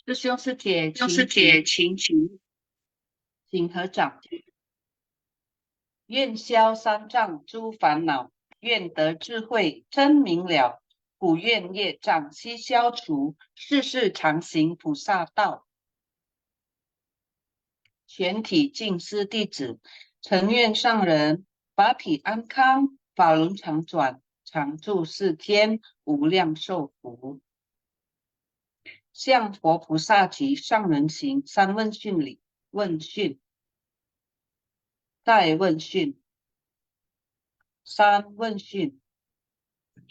师兄师姐，就是解请起，情急。请合掌。愿消三障诸烦恼，愿得智慧真明了。普愿业障悉消除，世世常行菩萨道。全体净师弟子，诚愿上人法体安康，法轮常转，常住世间，无量寿福。向佛菩萨及上人行三问讯礼。问讯，再问讯，三问讯。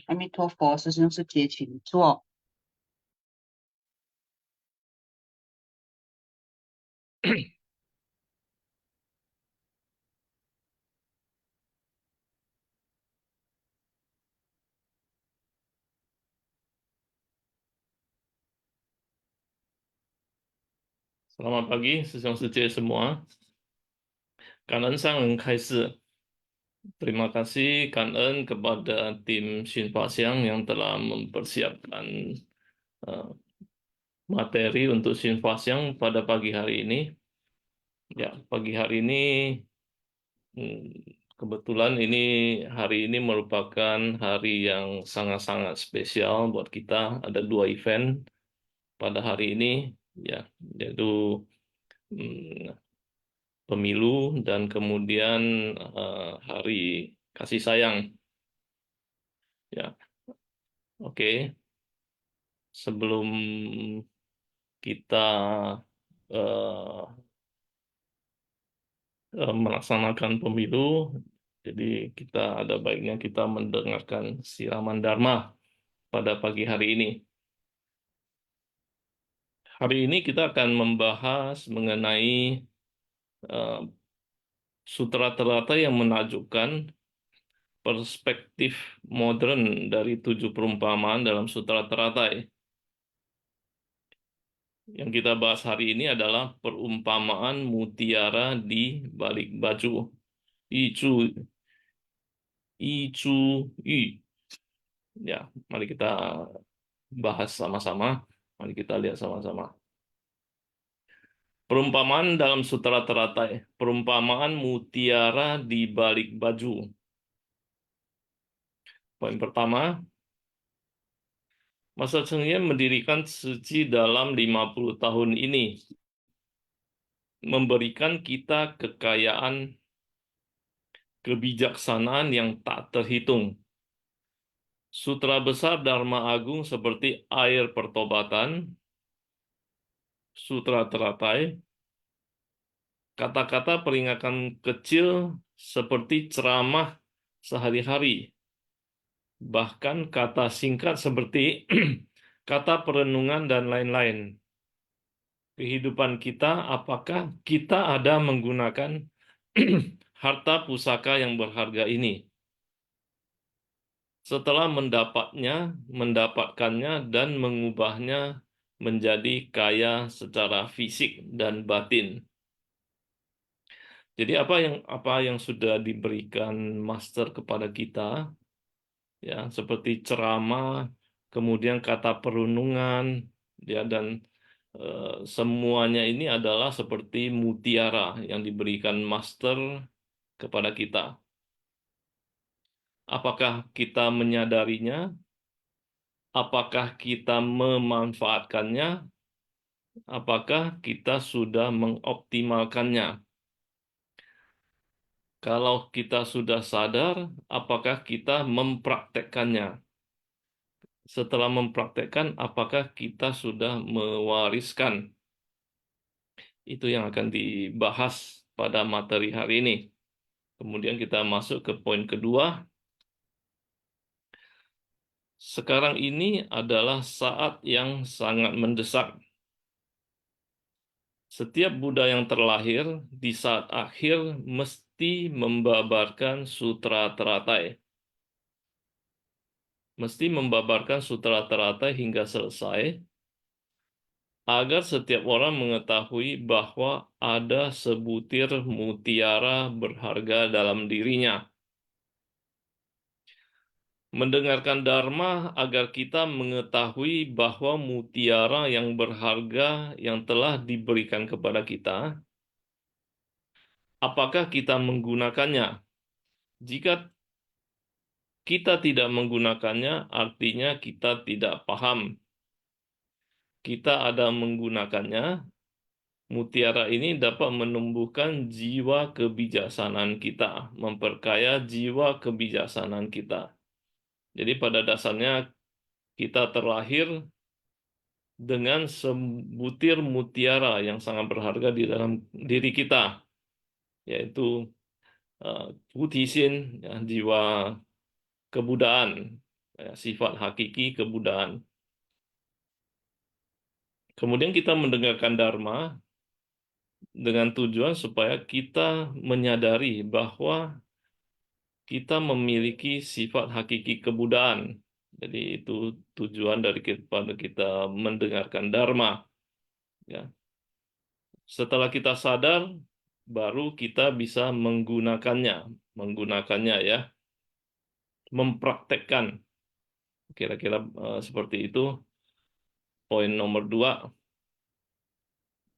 阿弥陀佛，师兄师姐，请坐。Selamat pagi, Sesong Suje semua. Kanan sang开示. Terima kasih kanan kepada tim Shinfa Siang yang telah mempersiapkan materi untuk Shinfa Siang pada pagi hari ini. Ya, pagi hari ini kebetulan hari ini merupakan hari yang sangat-sangat spesial buat kita. Ada 2 event pada hari ini, ya, yaitu pemilu dan kemudian hari kasih sayang. Ya, oke. Sebelum kita eh, melaksanakan pemilu, jadi ada baiknya kita mendengarkan siraman Dharma pada pagi hari ini. Hari ini kita akan membahas mengenai sutra teratai yang menakjubkan, perspektif modern dari 7 perumpamaan dalam sutra teratai. Yang kita bahas hari ini adalah perumpamaan mutiara di balik baju. Icu, Icu, Yu. Ya, mari kita bahas sama-sama. Mari kita lihat sama-sama. Perumpamaan dalam sutra teratai. Perumpamaan mutiara di balik baju. Poin pertama, Master Cheng Yen mendirikan suci dalam 50 tahun ini, memberikan kita kekayaan kebijaksanaan yang tak terhitung. Sutra besar Dharma Agung seperti air pertobatan, sutra teratai, kata-kata peringatan kecil seperti ceramah sehari-hari, bahkan kata singkat seperti kata perenungan dan lain-lain. Kehidupan kita, apakah kita ada menggunakan harta pusaka yang berharga ini? Setelah mendapatkannya dan mengubahnya menjadi kaya secara fisik dan batin. Jadi apa yang sudah diberikan master kepada kita, ya, seperti ceramah, kemudian kata perunungan, ya, dan semuanya ini adalah seperti mutiara yang diberikan master kepada kita. Apakah kita menyadarinya? Apakah kita memanfaatkannya? Apakah kita sudah mengoptimalkannya? Kalau kita sudah sadar, apakah kita mempraktekkannya? Setelah mempraktekkan, apakah kita sudah mewariskan? Itu yang akan dibahas pada materi hari ini. Kemudian kita masuk ke poin kedua. Sekarang ini adalah saat yang sangat mendesak. Setiap Buddha yang terlahir di saat akhir mesti membabarkan sutra teratai. Mesti membabarkan sutra teratai hingga selesai, agar setiap orang mengetahui bahwa ada sebutir mutiara berharga dalam dirinya. Mendengarkan Dharma agar kita mengetahui bahwa mutiara yang berharga yang telah diberikan kepada kita, apakah kita menggunakannya? Jika kita tidak menggunakannya, artinya kita tidak paham. Kita ada menggunakannya, mutiara ini dapat menumbuhkan jiwa kebijaksanaan kita, memperkaya jiwa kebijaksanaan kita. Jadi pada dasarnya kita terlahir dengan sebutir mutiara yang sangat berharga di dalam diri kita, yaitu Pujisin, ya, jiwa kebudaan, ya, sifat hakiki kebudaan. Kemudian kita mendengarkan Dharma dengan tujuan supaya kita menyadari bahwa kita memiliki sifat hakiki kebudaan. Jadi itu tujuan dari kita mendengarkan Dharma. Ya. Setelah kita sadar, baru kita bisa menggunakannya ya, mempraktekkan. Kira-kira seperti itu. Poin nomor 2.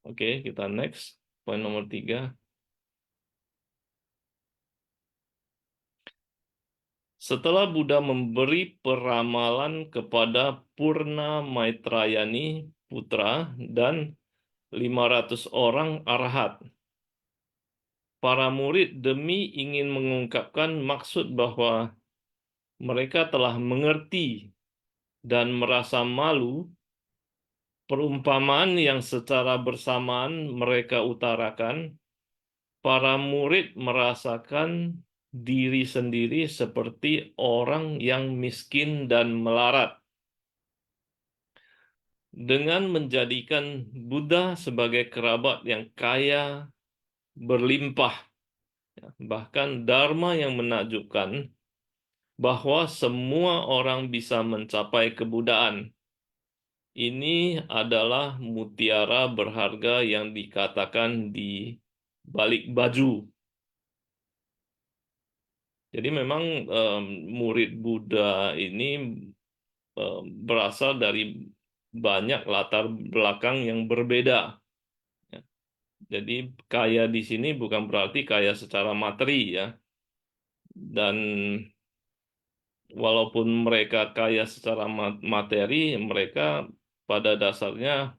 Oke, kita next. Poin nomor 3. Setelah Buddha memberi peramalan kepada Purna Maitrayani putra dan 500 orang arahat, para murid demi ingin mengungkapkan maksud bahwa mereka telah mengerti dan merasa malu, perumpamaan yang secara bersamaan mereka utarakan, para murid merasakan diri sendiri seperti orang yang miskin dan melarat. Dengan menjadikan Buddha sebagai kerabat yang kaya, berlimpah, bahkan Dharma yang menakjubkan, bahwa semua orang bisa mencapai kebudaan. Ini adalah mutiara berharga yang dikatakan di balik baju. Jadi memang murid Buddha ini berasal dari banyak latar belakang yang berbeda. Ya. Jadi kaya di sini bukan berarti kaya secara materi ya. Dan walaupun mereka kaya secara materi, mereka pada dasarnya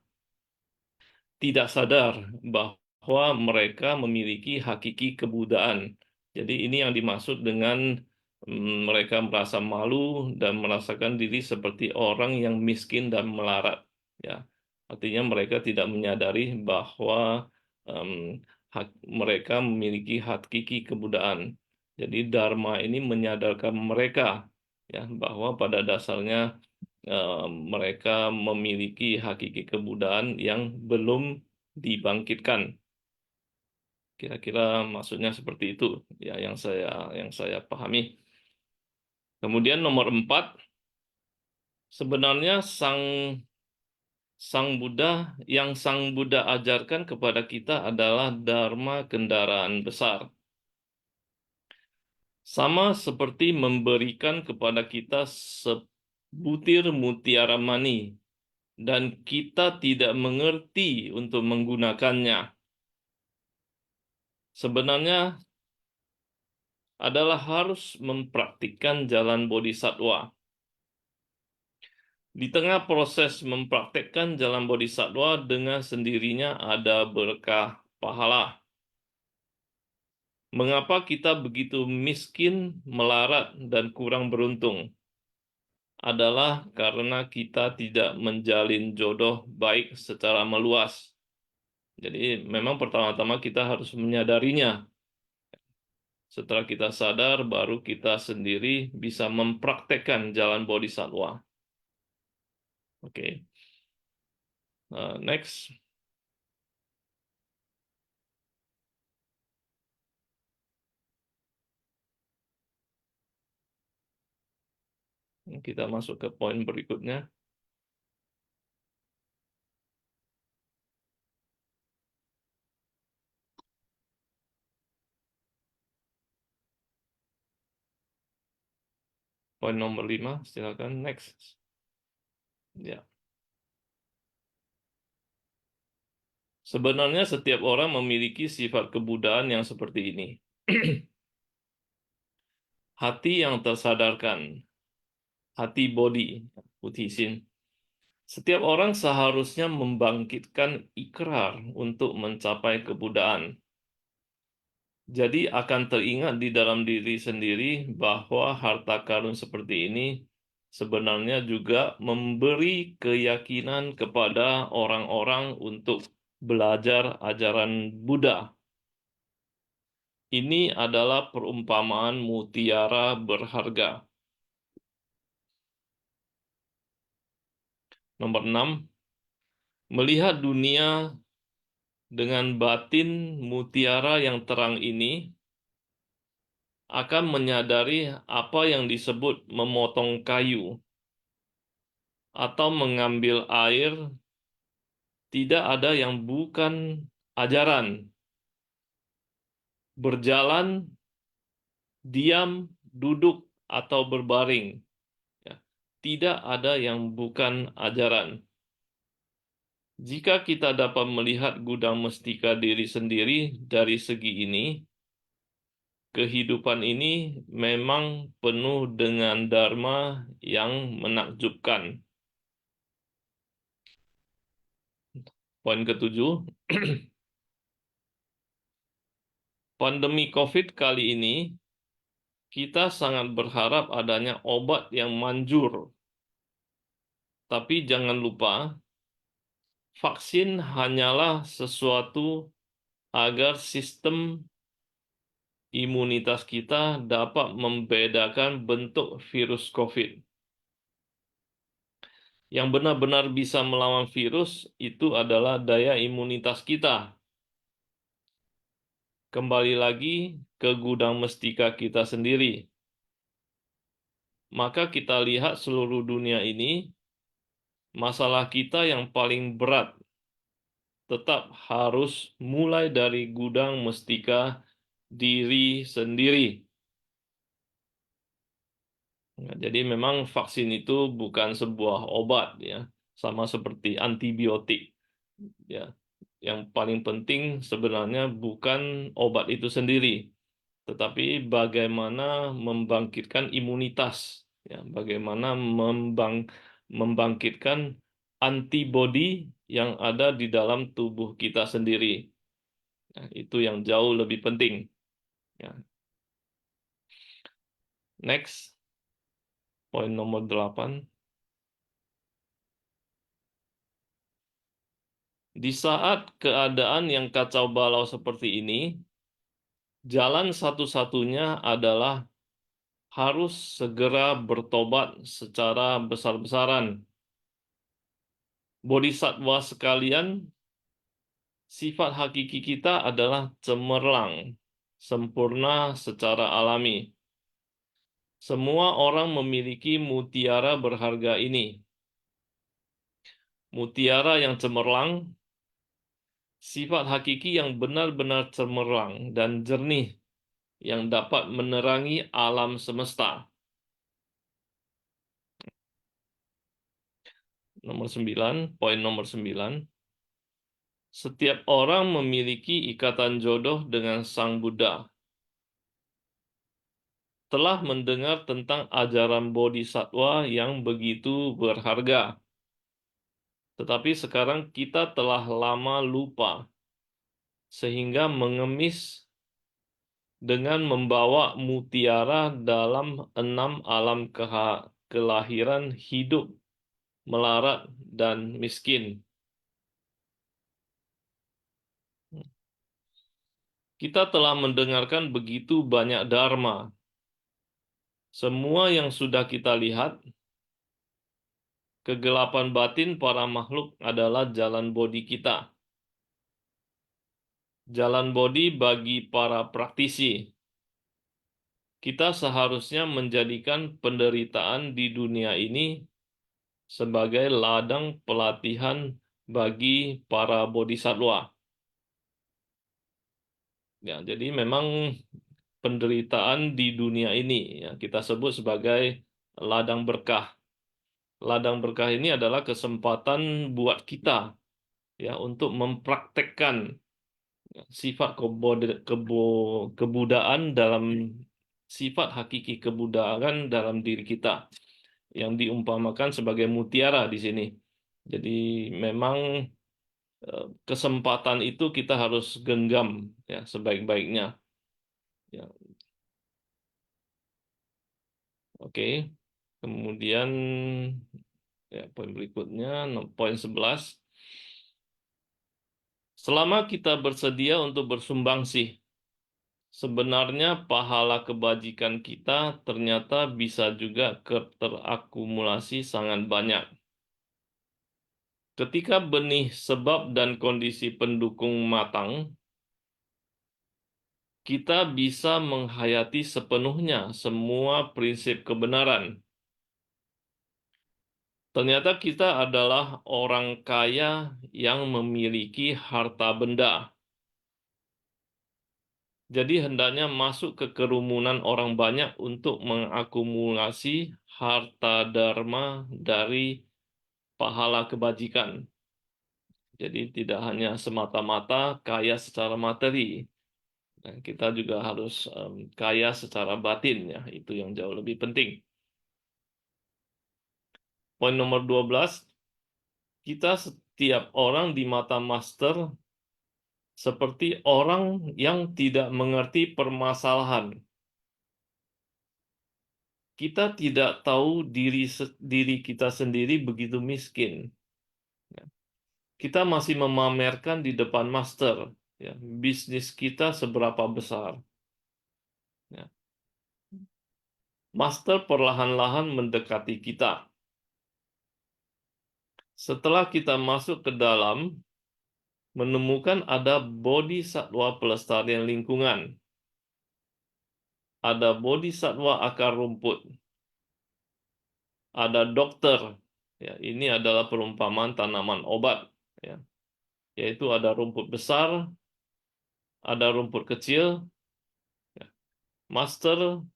tidak sadar bahwa mereka memiliki hakiki kebudaan. Jadi ini yang dimaksud dengan mereka merasa malu dan merasakan diri seperti orang yang miskin dan melarat. Ya, artinya mereka tidak menyadari bahwa em, mereka memiliki hakiki kebudaan. Jadi Dharma ini menyadarkan mereka ya bahwa pada dasarnya mereka memiliki hakiki kebudaan yang belum dibangkitkan. Kira-kira maksudnya seperti itu ya yang saya pahami. Kemudian nomor 4, sebenarnya Sang Buddha ajarkan kepada kita adalah Dharma kendaraan besar. Sama seperti memberikan kepada kita sebutir mutiara mani dan kita tidak mengerti untuk menggunakannya. Sebenarnya adalah harus mempraktikkan jalan bodhisattva. Di tengah proses mempraktekkan jalan bodhisattva, dengan sendirinya ada berkah pahala. Mengapa kita begitu miskin, melarat, dan kurang beruntung? Adalah karena kita tidak menjalin jodoh baik secara meluas. Jadi memang pertama-tama kita harus menyadarinya. Setelah kita sadar, baru kita sendiri bisa mempraktekkan jalan bodhisattva. Oke. Next. Kita masuk ke poin berikutnya. Poin nomor 5, silakan next. Ya. Sebenarnya setiap orang memiliki sifat kebudaan yang seperti ini. Hati yang tersadarkan, hati body, Buddhism. Setiap orang seharusnya membangkitkan ikrar untuk mencapai kebudaan. Jadi akan teringat di dalam diri sendiri bahwa harta karun seperti ini sebenarnya juga memberi keyakinan kepada orang-orang untuk belajar ajaran Buddha. Ini adalah perumpamaan mutiara berharga. Nomor 6, melihat dunia dengan batin mutiara yang terang ini akan menyadari apa yang disebut memotong kayu atau mengambil air tidak ada yang bukan ajaran. Berjalan, diam, duduk, atau berbaring. Ya, tidak ada yang bukan ajaran. Jika kita dapat melihat gudang mestika diri sendiri dari segi ini, kehidupan ini memang penuh dengan dharma yang menakjubkan. Poin ketujuh, pandemi COVID kali ini, kita sangat berharap adanya obat yang manjur. Tapi jangan lupa, vaksin hanyalah sesuatu agar sistem imunitas kita dapat membedakan bentuk virus COVID. Yang benar-benar bisa melawan virus itu adalah daya imunitas kita. Kembali lagi ke gudang mestika kita sendiri. Maka kita lihat seluruh dunia ini, masalah kita yang paling berat tetap harus mulai dari gudang mestika diri sendiri. Nah, jadi memang vaksin itu bukan sebuah obat ya, sama seperti antibiotik ya. Yang paling penting sebenarnya bukan obat itu sendiri, tetapi bagaimana membangkitkan imunitas ya, bagaimana membangkitkan antibodi yang ada di dalam tubuh kita sendiri. Nah, itu yang jauh lebih penting. Ya. Next, poin nomor 8. Di saat keadaan yang kacau balau seperti ini, jalan satu-satunya adalah harus segera bertobat secara besar-besaran. Bodhisattva sekalian, sifat hakiki kita adalah cemerlang, sempurna secara alami. Semua orang memiliki mutiara berharga ini. Mutiara yang cemerlang, sifat hakiki yang benar-benar cemerlang dan jernih, yang dapat menerangi alam semesta. Nomor 9, poin nomor 9. Setiap orang memiliki ikatan jodoh dengan Sang Buddha. Telah mendengar tentang ajaran Bodhisattva yang begitu berharga. Tetapi sekarang kita telah lama lupa, sehingga mengemis dengan membawa mutiara dalam 6 alam kelahiran hidup, melarat, dan miskin. Kita telah mendengarkan begitu banyak dharma. Semua yang sudah kita lihat, kegelapan batin para makhluk adalah jalan bodi kita. Jalan bodi bagi para praktisi. Kita seharusnya menjadikan penderitaan di dunia ini sebagai ladang pelatihan bagi para bodhisattva. Ya, jadi memang penderitaan di dunia ini ya kita sebut sebagai ladang berkah. Ladang berkah ini adalah kesempatan buat kita ya untuk mempraktekkan sifat kebudaan dalam sifat hakiki kebudaan dalam diri kita yang diumpamakan sebagai mutiara di sini. Jadi memang kesempatan itu kita harus genggam ya sebaik-baiknya. Ya, oke. Kemudian ya poin berikutnya, poin 11. Selama kita bersedia untuk bersumbangsi, sebenarnya pahala kebajikan kita ternyata bisa juga terakumulasi sangat banyak. Ketika benih sebab dan kondisi pendukung matang, kita bisa menghayati sepenuhnya semua prinsip kebenaran. Ternyata kita adalah orang kaya yang memiliki harta benda. Jadi hendaknya masuk ke kerumunan orang banyak untuk mengakumulasi harta dharma dari pahala kebajikan. Jadi tidak hanya semata-mata kaya secara materi, nah, kita juga harus kaya secara batin ya, itu yang jauh lebih penting. Poin nomor 12, kita setiap orang di mata master seperti orang yang tidak mengerti permasalahan. Kita tidak tahu diri kita sendiri begitu miskin. Kita masih memamerkan di depan master, ya, bisnis kita seberapa besar. Ya. Master perlahan-lahan mendekati kita. Setelah kita masuk ke dalam, menemukan ada bodhisatwa pelestarian lingkungan, ada bodhisatwa akar rumput, ada dokter. Ya, ini adalah perumpamaan tanaman obat. Ya, yaitu ada rumput besar, ada rumput kecil. Ya. Master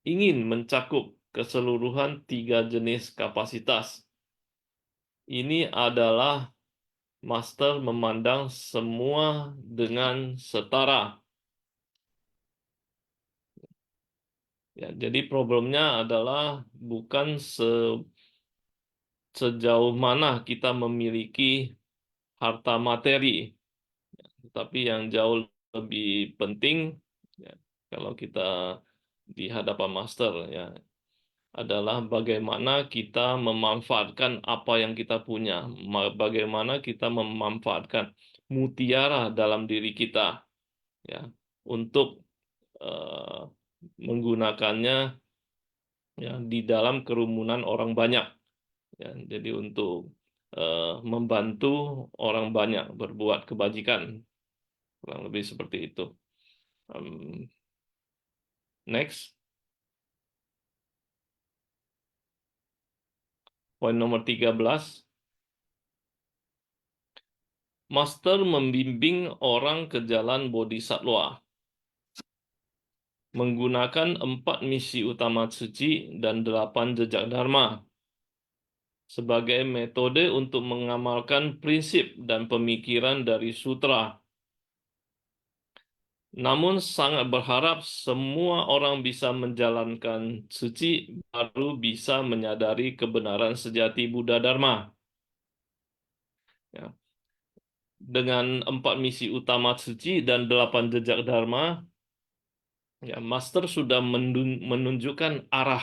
ingin mencakup keseluruhan 3 jenis kapasitas. Ini adalah master memandang semua dengan setara. Ya, jadi problemnya adalah bukan sejauh mana kita memiliki harta materi, tapi yang jauh lebih penting ya, kalau kita di hadapan master ya adalah bagaimana kita memanfaatkan apa yang kita punya, bagaimana kita memanfaatkan mutiara dalam diri kita ya untuk eh, menggunakannya ya di dalam kerumunan orang banyak ya. Jadi untuk membantu orang banyak berbuat kebajikan, kurang lebih seperti itu. Next, poin nomor 13. Master membimbing orang ke jalan bodhisatwa menggunakan 4 misi utama suci dan 8 jejak dharma sebagai metode untuk mengamalkan prinsip dan pemikiran dari sutra. Namun sangat berharap semua orang bisa menjalankan suci baru bisa menyadari kebenaran sejati Buddha Dharma. Ya. Dengan 4 misi utama suci dan 8 jejak dharma, ya, Master sudah menunjukkan arah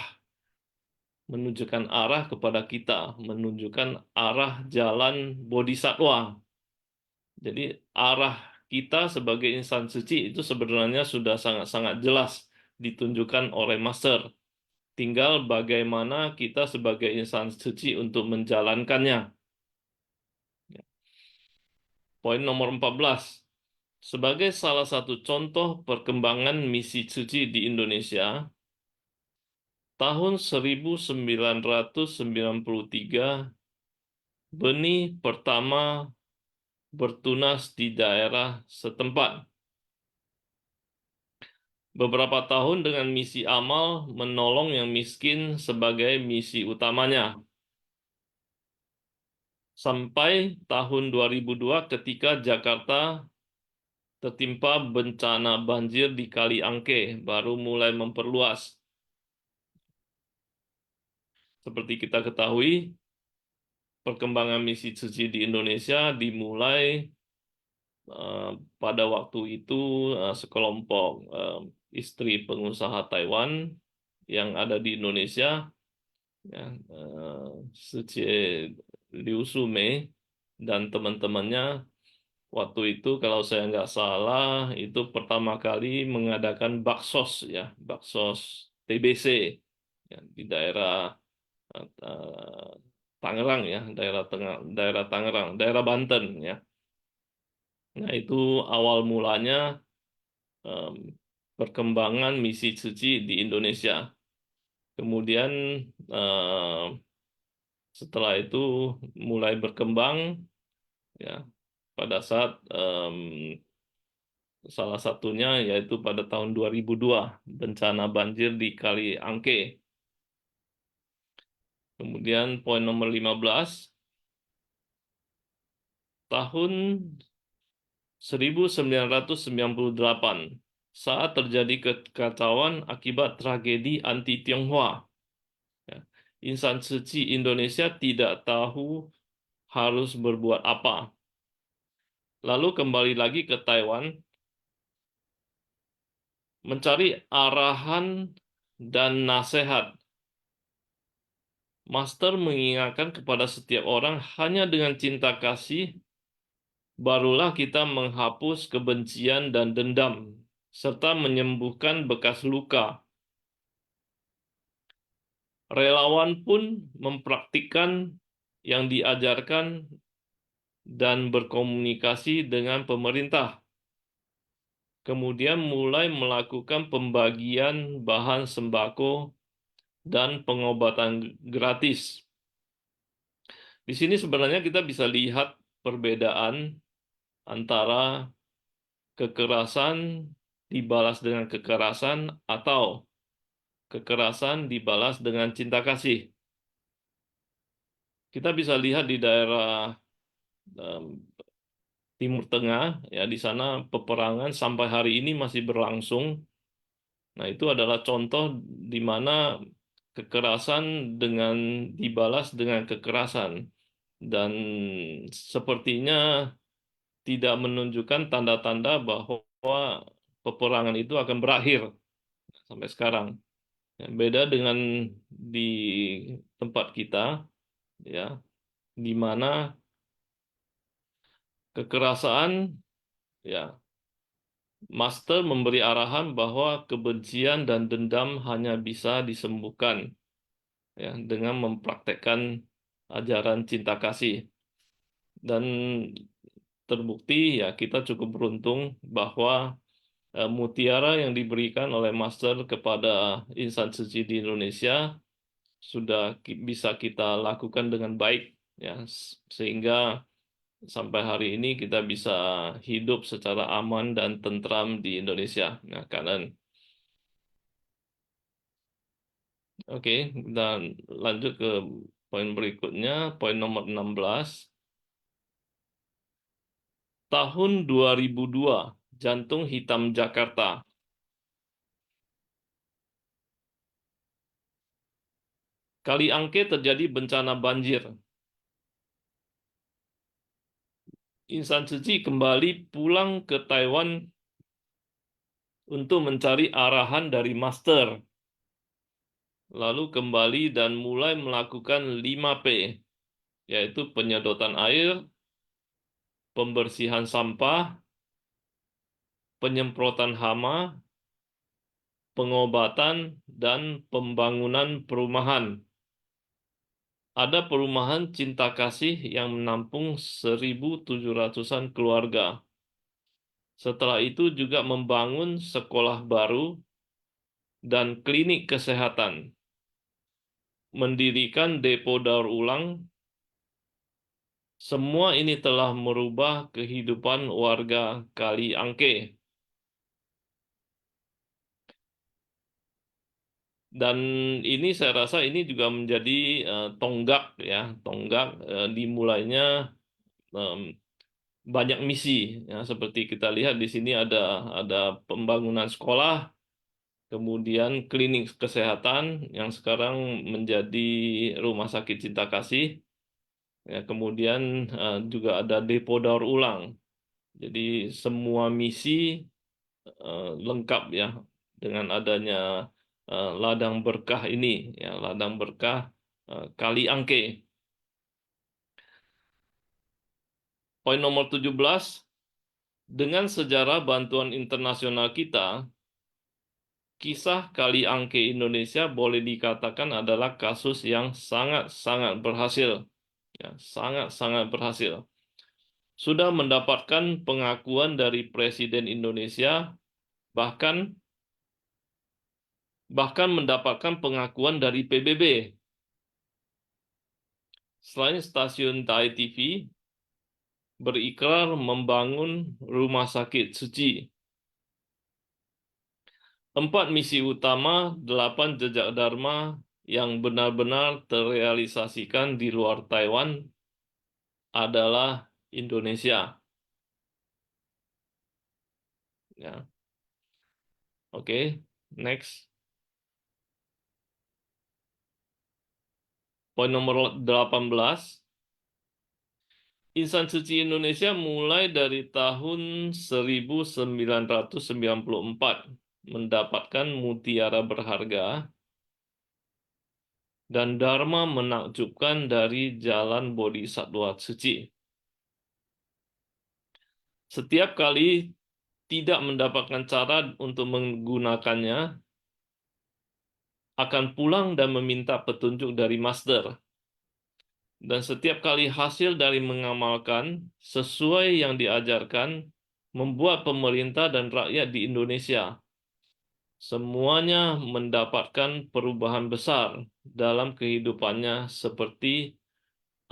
kepada kita, menunjukkan arah jalan bodhisatwa. Jadi arah kita sebagai insan suci itu sebenarnya sudah sangat-sangat jelas ditunjukkan oleh Master. Tinggal bagaimana kita sebagai insan suci untuk menjalankannya. Poin nomor 14. Sebagai salah satu contoh perkembangan misi suci di Indonesia, tahun 1993, benih pertama bertunas di daerah setempat. beberapa tahun dengan misi amal menolong yang miskin sebagai misi utamanya. Sampai tahun 2002 ketika Jakarta tertimpa bencana banjir di Kali Angke, baru mulai memperluas. Seperti kita ketahui, perkembangan misi suci di Indonesia dimulai eh, pada waktu itu sekelompok istri pengusaha Taiwan yang ada di Indonesia, ya, Suci Liu Sumei dan teman-temannya waktu itu kalau saya nggak salah itu pertama kali mengadakan baksos, ya, baksos TBC, ya, di daerah eh, Tangerang, ya, daerah tengah, daerah Tangerang, daerah Banten, ya. Nah, itu awal mulanya em, perkembangan misi suci di Indonesia. Kemudian em, setelah itu mulai berkembang, ya, pada saat salah satunya yaitu pada tahun 2002 bencana banjir di Kali Angke. Kemudian poin nomor 15, tahun 1998 saat terjadi kekacauan akibat tragedi anti Tionghoa. Ya, Insan suci Indonesia tidak tahu harus berbuat apa. Lalu kembali lagi ke Taiwan, mencari arahan dan nasihat. Master mengingatkan kepada setiap orang hanya dengan cinta kasih, barulah kita menghapus kebencian dan dendam, serta menyembuhkan bekas luka. Relawan pun mempraktikkan yang diajarkan dan berkomunikasi dengan pemerintah. Kemudian mulai melakukan pembagian bahan sembako dan pengobatan gratis. Di sini sebenarnya kita bisa lihat perbedaan antara kekerasan dibalas dengan kekerasan atau kekerasan dibalas dengan cinta kasih. Kita bisa lihat di daerah em, Timur Tengah, ya, di sana peperangan sampai hari ini masih berlangsung. Nah, itu adalah contoh di mana kekerasan dengan dibalas dengan kekerasan dan sepertinya tidak menunjukkan tanda-tanda bahwa peperangan itu akan berakhir sampai sekarang. Ya, beda dengan di tempat kita, ya, di mana kekerasan, ya, Master memberi arahan bahwa kebencian dan dendam hanya bisa disembuhkan, ya, dengan mempraktekkan ajaran cinta kasih. Dan terbukti, ya, kita cukup beruntung bahwa mutiara yang diberikan oleh Master kepada insan suci di Indonesia sudah bisa kita lakukan dengan baik, ya, sehingga sampai hari ini kita bisa hidup secara aman dan tentram di Indonesia. Nah, kanan. Oke, dan lanjut ke poin berikutnya, poin nomor 16. Tahun 2002, Jantung Hitam Jakarta. Kali Angke terjadi bencana banjir. Insan suci kembali pulang ke Taiwan untuk mencari arahan dari Master. Lalu kembali dan mulai melakukan 5P, yaitu penyedotan air, pembersihan sampah, penyemprotan hama, pengobatan, dan pembangunan perumahan. Ada perumahan cinta kasih yang menampung 1.700-an keluarga. Setelah itu juga membangun sekolah baru dan klinik kesehatan, mendirikan depo daur ulang. Semua ini telah merubah kehidupan warga Kali Angke. Dan ini saya rasa ini juga menjadi tonggak ya, tonggak dimulainya em, banyak misi ya, seperti kita lihat di sini ada pembangunan sekolah, kemudian klinik kesehatan yang sekarang menjadi rumah sakit Cinta Kasih, ya, kemudian juga ada depo daur ulang. Jadi semua misi lengkap ya dengan adanya ladang berkah ini, ya, ladang berkah Kali Angke. Poin nomor 17, dengan sejarah bantuan internasional kita, kisah Kali Angke Indonesia boleh dikatakan adalah kasus yang sangat-sangat berhasil. Ya, sangat-sangat berhasil. Sudah mendapatkan pengakuan dari Presiden Indonesia, bahkan bahkan mendapatkan pengakuan dari PBB. Selain stasiun Thai TV, berikrar membangun rumah sakit suci. 4 misi utama, 8 jejak Dharma yang benar-benar terrealisasikan di luar Taiwan adalah Indonesia. Ya, oke, next. Poin nomor 18. Insan Suci Indonesia mulai dari tahun 1994 mendapatkan mutiara berharga dan dharma menakjubkan dari jalan Bodhisatwa suci. Setiap kali tidak mendapatkan cara untuk menggunakannya, akan pulang dan meminta petunjuk dari master. Dan setiap kali hasil dari mengamalkan sesuai yang diajarkan, membuat pemerintah dan rakyat di Indonesia semuanya mendapatkan perubahan besar dalam kehidupannya seperti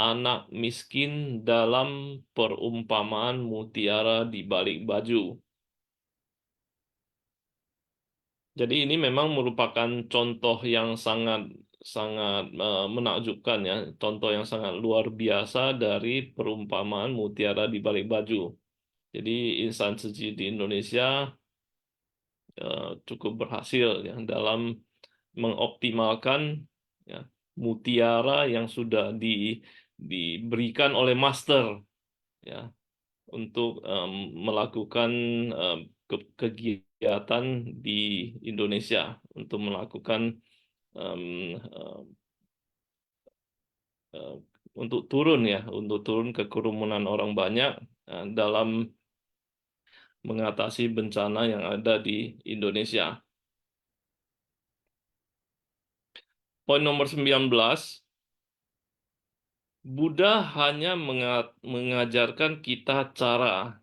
anak miskin dalam perumpamaan mutiara di balik baju. Jadi ini memang merupakan contoh yang sangat sangat menakjubkan ya, contoh yang sangat luar biasa dari perumpamaan mutiara di balik baju. Jadi insan suci di Indonesia cukup berhasil ya dalam mengoptimalkan ya, mutiara yang sudah diberikan oleh master ya untuk melakukan kegiatan di Indonesia untuk melakukan em, em, eh, untuk turun ya untuk turun ke kerumunan orang banyak dalam mengatasi bencana yang ada di Indonesia. Poin nomor 19, Buddha hanya mengajarkan kita cara.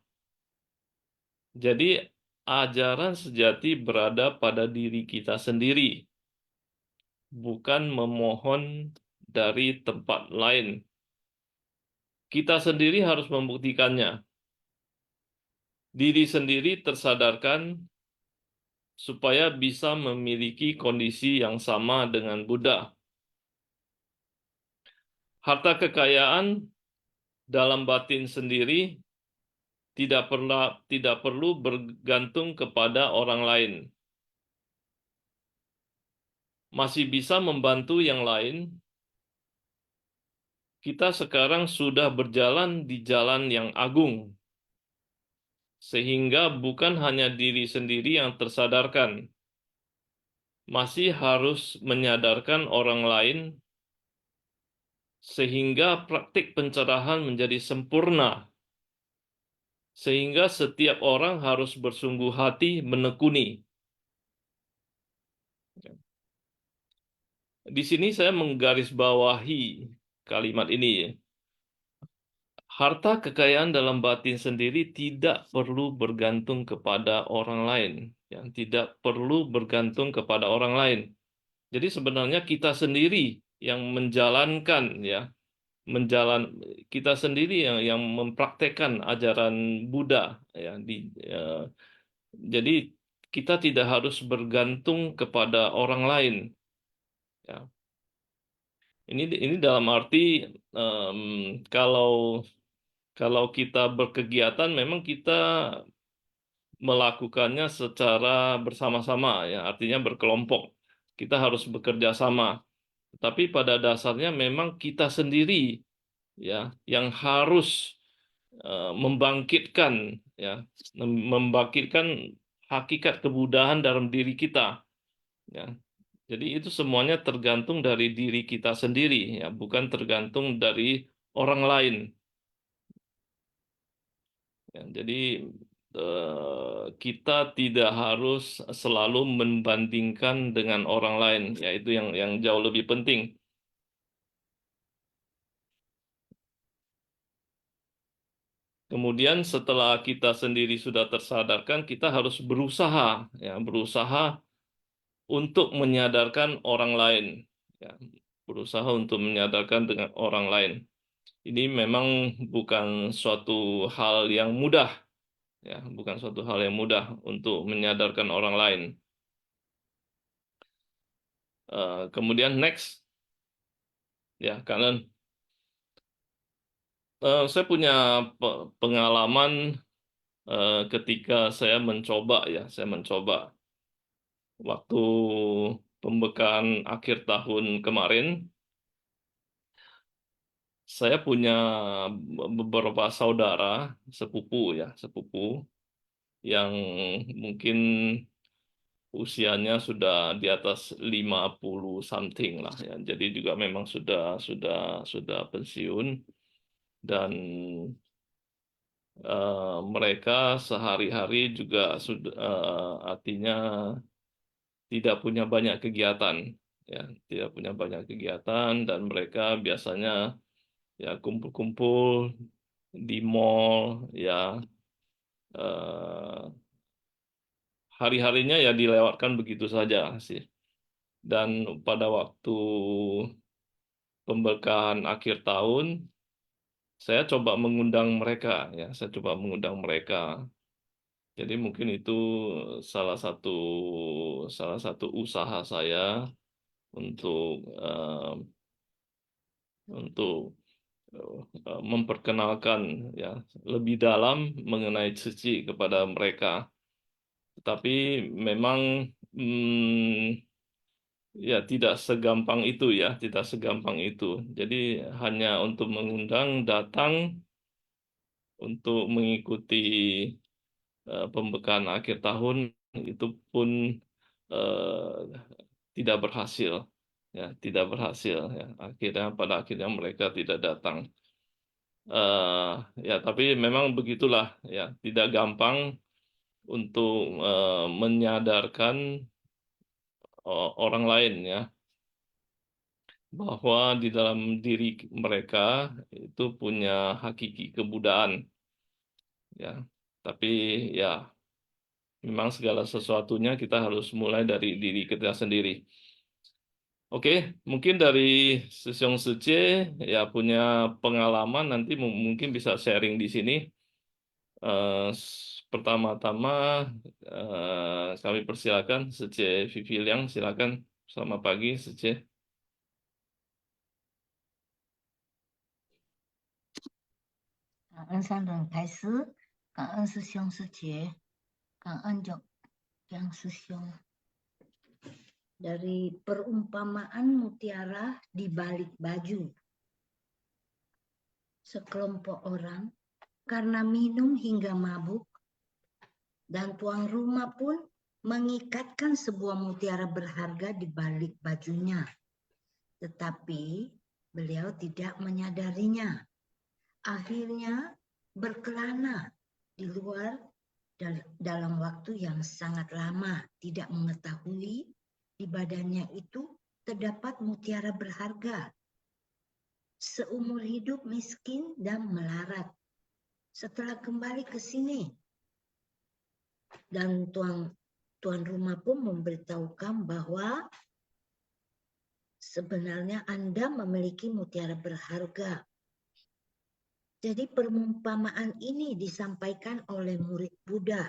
Jadi ajaran sejati berada pada diri kita sendiri, bukan memohon dari tempat lain. Kita sendiri harus membuktikannya. Diri sendiri tersadarkan supaya bisa memiliki kondisi yang sama dengan Buddha. Harta kekayaan dalam batin sendiri tidak perlu bergantung kepada orang lain. Masih bisa membantu yang lain. Kita sekarang sudah berjalan di jalan yang agung, sehingga bukan hanya diri sendiri yang tersadarkan, masih harus menyadarkan orang lain, sehingga praktik pencerahan menjadi sempurna, sehingga setiap orang harus bersungguh hati menekuni. Di sini saya menggarisbawahi kalimat ini. Harta kekayaan dalam batin sendiri tidak perlu bergantung kepada orang lain, yang tidak perlu bergantung kepada orang lain. Jadi sebenarnya kita sendiri yang menjalankan ya, kita sendiri yang mempraktekkan ajaran Buddha ya jadi kita tidak harus bergantung kepada orang lain. Ya. Ini dalam arti kalau kita berkegiatan memang kita melakukannya secara bersama-sama ya, artinya berkelompok. Kita harus bekerja sama. Tapi pada dasarnya memang kita sendiri ya yang harus membangkitkan ya, membangkitkan hakikat kebudahan dalam diri kita ya. Jadi itu semuanya tergantung dari diri kita sendiri ya, bukan tergantung dari orang lain. Ya, jadi kita tidak harus selalu membandingkan dengan orang lain, ya itu yang jauh lebih penting. Kemudian setelah kita sendiri sudah tersadarkan, kita harus berusaha, ya berusaha untuk menyadarkan orang lain, ya berusaha untuk menyadarkan dengan orang lain. Ini memang bukan suatu hal yang mudah, ya bukan suatu hal yang mudah untuk menyadarkan orang lain. Kemudian next, ya kalian, saya punya pengalaman ketika saya mencoba waktu pembekaan akhir tahun kemarin. Saya punya beberapa saudara sepupu yang mungkin usianya sudah di atas 50 something lah ya. Jadi juga memang sudah pensiun dan mereka sehari-hari juga sudah artinya tidak punya banyak kegiatan ya, tidak punya banyak kegiatan dan mereka biasanya ya kumpul-kumpul di mall ya, eh, hari-harinya ya dilewatkan begitu saja sih. Dan pada waktu pemberkahan akhir tahun, saya coba mengundang mereka ya, saya coba mengundang mereka. Jadi mungkin itu salah satu salah satu usaha saya untuk untuk memperkenalkan ya lebih dalam mengenai suci kepada mereka. Tapi memang ya tidak segampang itu ya, tidak segampang itu. Jadi hanya untuk mengundang datang untuk mengikuti pembekaan akhir tahun itu pun eh, tidak berhasil ya, tidak berhasil ya. Pada akhirnya mereka tidak datang. eh Ya, tapi memang begitulah ya, tidak gampang untuk menyadarkan orang lain ya bahwa di dalam diri mereka itu punya hakiki kebudayaan ya. Tapi ya memang segala sesuatunya kita harus mulai dari diri kita sendiri. Oke, mungkin dari Sesyong Suce ya punya pengalaman nanti mungkin bisa sharing di sini. Pertama-tama kami persilakan Suce Vivi Liang, silakan. Selamat pagi Suce. Dari perumpamaan mutiara di balik baju. Sekelompok orang karena minum hingga mabuk dan tuan rumah pun mengikatkan sebuah mutiara berharga di balik bajunya. Tetapi beliau tidak menyadarinya. Akhirnya berkelana di luar dalam waktu yang sangat lama, tidak mengetahui di badannya itu terdapat mutiara berharga. Seumur hidup miskin dan melarat. Setelah kembali ke sini, dan tuan rumah pun memberitahukan bahwa sebenarnya Anda memiliki mutiara berharga. Jadi perumpamaan ini disampaikan oleh murid Buddha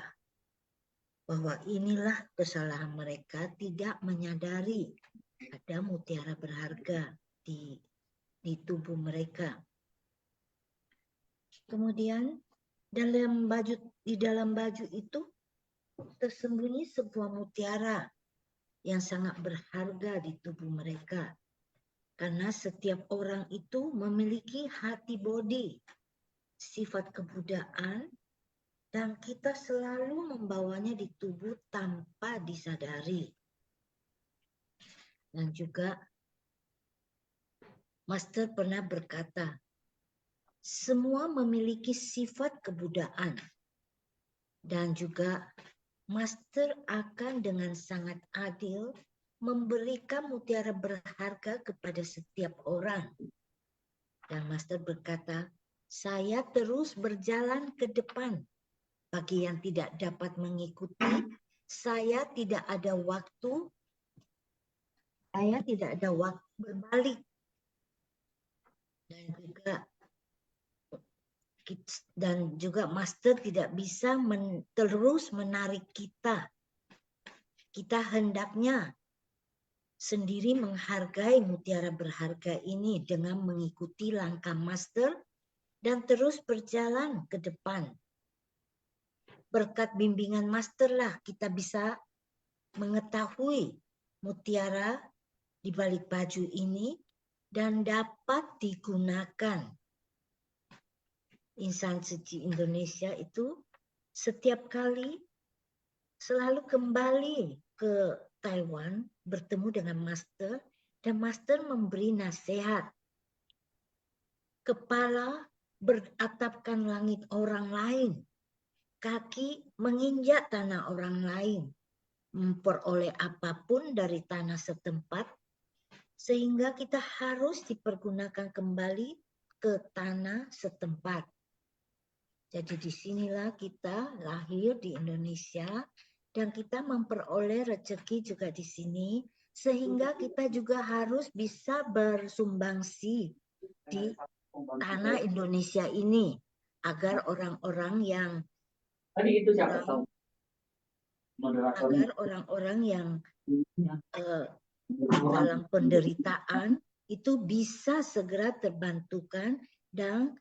bahwa inilah kesalahan mereka tidak menyadari ada mutiara berharga di tubuh mereka. Kemudian di dalam baju itu tersembunyi sebuah mutiara yang sangat berharga di tubuh mereka. Karena setiap orang itu memiliki hati bodi, sifat kebudayaan, dan kita selalu membawanya di tubuh tanpa disadari. Dan juga Master pernah berkata, semua memiliki sifat kebudayaan. Dan juga Master akan dengan sangat adil memberikan mutiara berharga kepada setiap orang. Dan Master berkata, saya terus berjalan ke depan. Bagi yang tidak dapat mengikuti, saya tidak ada waktu berbalik. Dan juga Master tidak bisa terus menarik kita. Kita hendaknya sendiri menghargai mutiara berharga ini dengan mengikuti langkah Master dan terus berjalan ke depan. Berkat bimbingan Master lah kita bisa mengetahui mutiara di balik baju ini dan dapat digunakan. Insan Suci Indonesia itu setiap kali selalu kembali ke Taiwan bertemu dengan Master dan Master memberi nasihat. Kepala beratapkan langit orang lain, kaki menginjak tanah orang lain, memperoleh apapun dari tanah setempat, sehingga kita harus dipergunakan kembali ke tanah setempat. Jadi disinilah kita lahir di Indonesia dan kita memperoleh rezeki juga di sini, sehingga kita juga harus bisa bersumbangsi di tanah Indonesia ini agar orang-orang yang dalam penderitaan itu bisa segera terbantukan dan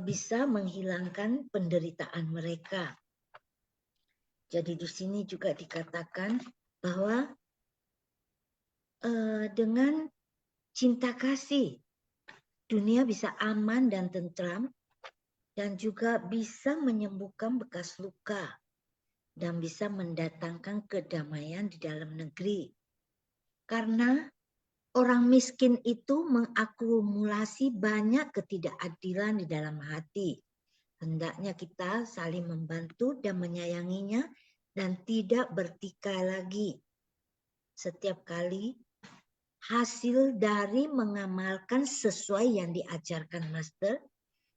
bisa menghilangkan penderitaan mereka. Jadi di sini juga dikatakan bahwa dengan cinta kasih dunia bisa aman dan tentram dan juga bisa menyembuhkan bekas luka dan bisa mendatangkan kedamaian di dalam negeri. Karena orang miskin itu mengakumulasi banyak ketidakadilan di dalam hati. Hendaknya kita saling membantu dan menyayanginya dan tidak bertikai lagi. Setiap kali hasil dari mengamalkan sesuai yang diajarkan Master,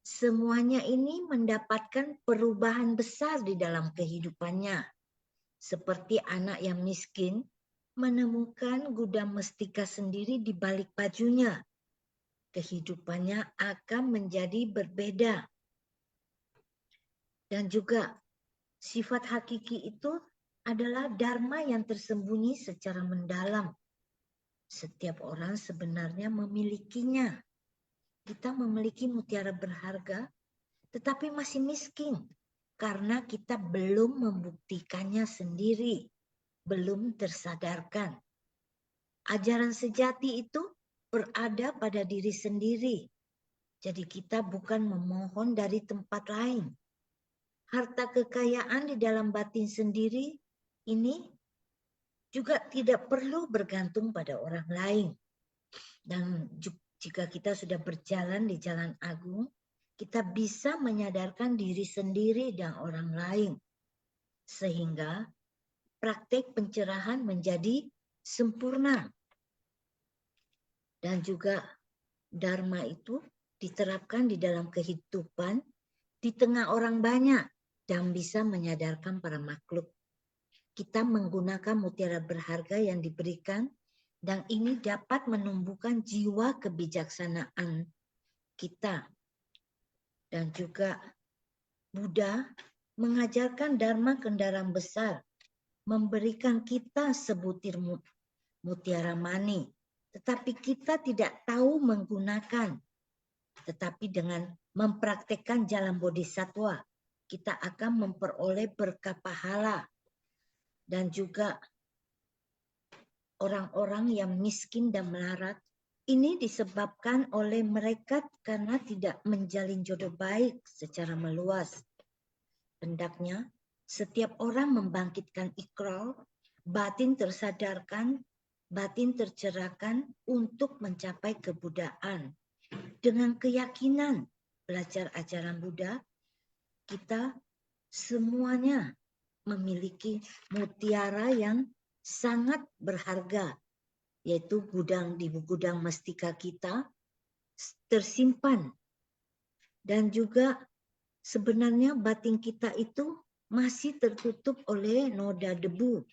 semuanya ini mendapatkan perubahan besar di dalam kehidupannya. Seperti anak yang miskin menemukan gudang mestika sendiri di balik bajunya. Kehidupannya akan menjadi berbeda. Dan juga sifat hakiki itu adalah dharma yang tersembunyi secara mendalam. Setiap orang sebenarnya memilikinya. Kita memiliki mutiara berharga, tetapi masih miskin. Karena kita belum membuktikannya sendiri. Belum tersadarkan. Ajaran sejati itu berada pada diri sendiri. Jadi kita bukan memohon dari tempat lain. Harta kekayaan di dalam batin sendiri ini juga tidak perlu bergantung pada orang lain. Dan jika kita sudah berjalan di jalan agung, kita bisa menyadarkan diri sendiri dan orang lain. Sehingga praktik pencerahan menjadi sempurna. Dan juga dharma itu diterapkan di dalam kehidupan di tengah orang banyak dan bisa menyadarkan para makhluk. Kita menggunakan mutiara berharga yang diberikan dan ini dapat menumbuhkan jiwa kebijaksanaan kita. Dan juga Buddha mengajarkan dharma kendaraan besar, memberikan kita sebutir mutiara mani. Tetapi kita tidak tahu menggunakan. Tetapi dengan mempraktekkan jalan bodhisattva, kita akan memperoleh berkah pahala. Dan juga orang-orang yang miskin dan melarat, ini disebabkan oleh mereka karena tidak menjalin jodoh baik secara meluas. Hendaknya setiap orang membangkitkan ikrar, batin tersadarkan, batin tercerahkan untuk mencapai kebudaan. Dengan keyakinan belajar ajaran Buddha, kita semuanya memiliki mutiara yang sangat berharga, yaitu di gudang mestika kita tersimpan. Dan juga sebenarnya batin kita itu masih tertutup oleh noda debu.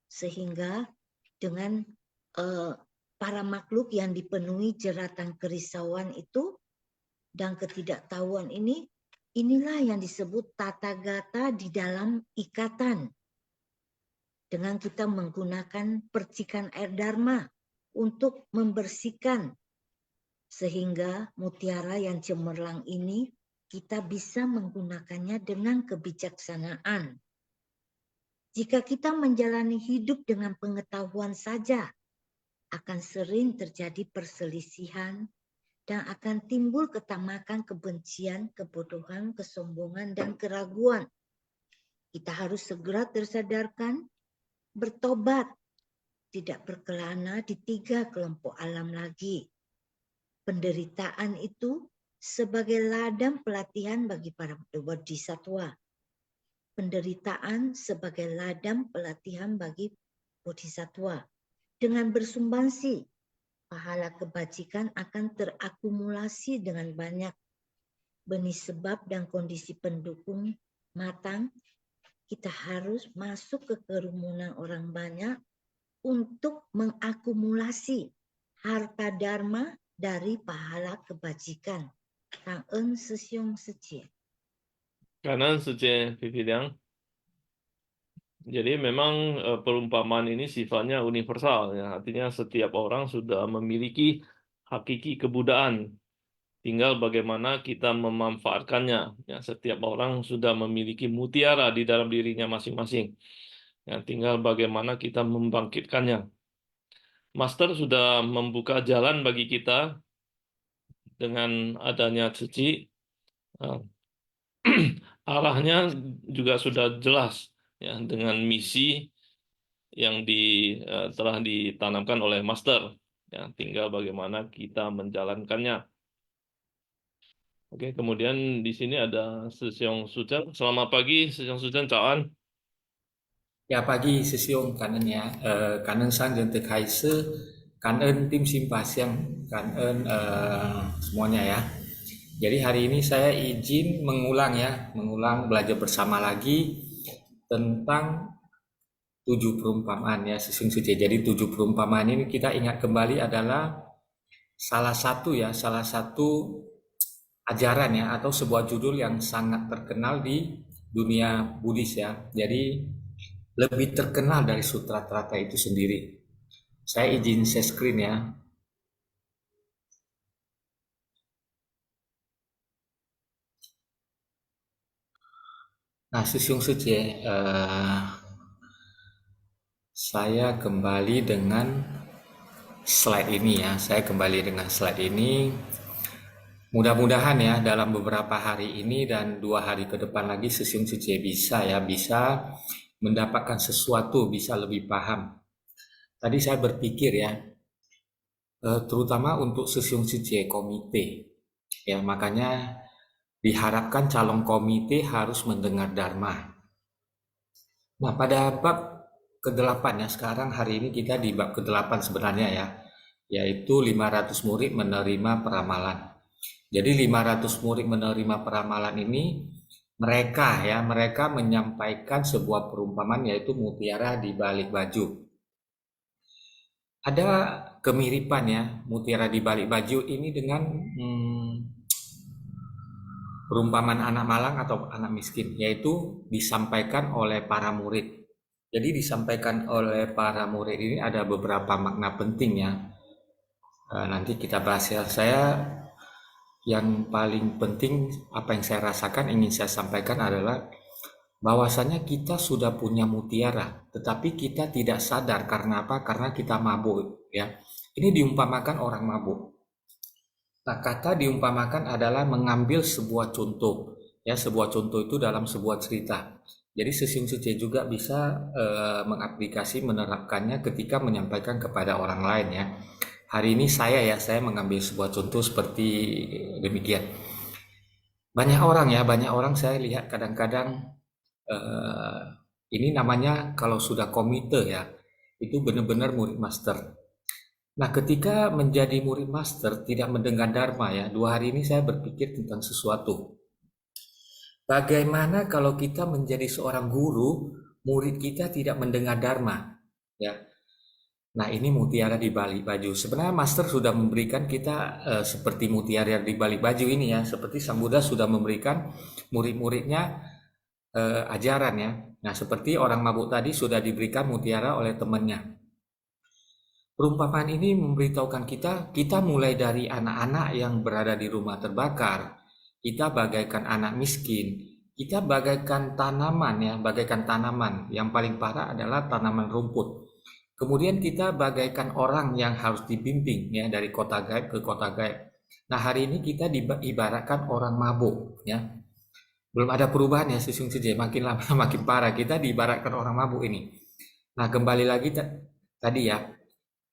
Sehingga dengan para makhluk yang dipenuhi jeratan kerisauan itu dan ketidaktahuan ini, inilah yang disebut tathagata di dalam ikatan. Dengan kita menggunakan percikan air dharma untuk membersihkan, sehingga mutiara yang cemerlang ini kita bisa menggunakannya dengan kebijaksanaan. Jika kita menjalani hidup dengan pengetahuan saja, akan sering terjadi perselisihan dan akan timbul ketamakan, kebencian, kebodohan, kesombongan, dan keraguan. Kita harus segera tersadarkan, bertobat, tidak berkelana di 3 kelompok alam lagi. Penderitaan itu sebagai ladang pelatihan bagi para bodhisattva. Penderitaan sebagai ladang pelatihan bagi bodhisattva. Dengan bersumbangsi, pahala kebajikan akan terakumulasi dengan banyak. Benih sebab dan kondisi pendukung matang, kita harus masuk ke kerumunan orang banyak untuk mengakumulasi harta dharma dari pahala kebajikan. Cảm ơn sư兄sư姐. Kanan Suci Vivi Liang. Jadi memang perumpamaan ini sifatnya universal, ya. Artinya setiap orang sudah memiliki hakiki kebudaan. Tinggal bagaimana kita memanfaatkannya. Ya, setiap orang sudah memiliki mutiara di dalam dirinya masing-masing. Ya, tinggal bagaimana kita membangkitkannya. Master sudah membuka jalan bagi kita dengan adanya suci. Arahnya juga sudah jelas, ya, dengan misi yang telah ditanamkan oleh Master. Ya, tinggal bagaimana kita menjalankannya. Oke, kemudian di sini ada Sesyong Sucen. Selamat pagi, Sesyong Sucen. Cawan. Dạ pagi sư siêu cảm ơn nhà cảm ơn sang dân từ khai sư cảm ơn tim simpasiang cảm ơn semuanya ya. Jadi hari ini saya izin mengulang belajar bersama lagi tentang 7 perumpamaan ya Sesung Suci. Jadi 7 perumpamaan ini kita ingat kembali adalah salah satu ajaran ya atau sebuah judul yang sangat terkenal di dunia Buddhis ya. Jadi lebih terkenal dari Sutra Trata itu sendiri. Saya izin share screen ya. Nah, Susyung Suci, saya kembali dengan slide ini ya. Mudah-mudahan ya dalam beberapa hari ini dan 2 hari ke depan lagi Susyung Suci bisa mendapatkan sesuatu, bisa lebih paham. Tadi saya berpikir ya, terutama untuk Susyung Suci komite, ya makanya diharapkan calon komite harus mendengar Dharma. Nah pada bab ke-8 ya, sekarang hari ini kita di bab ke-8 sebenarnya ya, yaitu 500 murid menerima peramalan. Jadi 500 murid menerima peramalan ini mereka menyampaikan sebuah perumpamaan yaitu mutiara di balik baju. Ada kemiripan ya mutiara di balik baju ini dengan perumpamaan anak malang atau anak miskin, yaitu disampaikan oleh para murid. Jadi disampaikan oleh para murid ini ada beberapa makna penting ya. Nanti kita bahas ya. Saya yang paling penting apa yang saya rasakan ingin saya sampaikan adalah bahwasanya kita sudah punya mutiara, tetapi kita tidak sadar karena apa? Karena kita mabuk ya. Ini diumpamakan orang mabuk. Nah, kata diumpamakan adalah mengambil sebuah contoh. Ya, sebuah contoh itu dalam sebuah cerita. Jadi Sesiung Suci juga bisa mengaplikasi, menerapkannya ketika menyampaikan kepada orang lain ya. Hari ini saya mengambil sebuah contoh seperti demikian. Banyak orang saya lihat kadang-kadang ini namanya kalau sudah komite ya, itu benar-benar murid master. Nah, ketika menjadi murid master tidak mendengar dharma ya, 2 hari ini saya berpikir tentang sesuatu. Bagaimana kalau kita menjadi seorang guru, murid kita tidak mendengar dharma ya. Nah, ini mutiara di balik baju. Sebenarnya master sudah memberikan kita seperti mutiara di balik baju ini ya, seperti Sang Buddha sudah memberikan murid-muridnya ajaran ya. Nah, seperti orang mabuk tadi sudah diberikan mutiara oleh temannya. Perumpamaan ini memberitahukan kita mulai dari anak-anak yang berada di rumah terbakar, kita bagaikan anak miskin, kita bagaikan tanaman ya, bagaikan tanaman. Yang paling parah adalah tanaman rumput. Kemudian kita bagaikan orang yang harus dibimbing ya dari kota gaib ke kota gaib. Nah, hari ini kita diibaratkan orang mabuk ya. Belum ada perubahan ya Sesiung Suci, makin lama makin parah. Kita diibaratkan orang mabuk ini. Nah, kembali lagi tadi ya.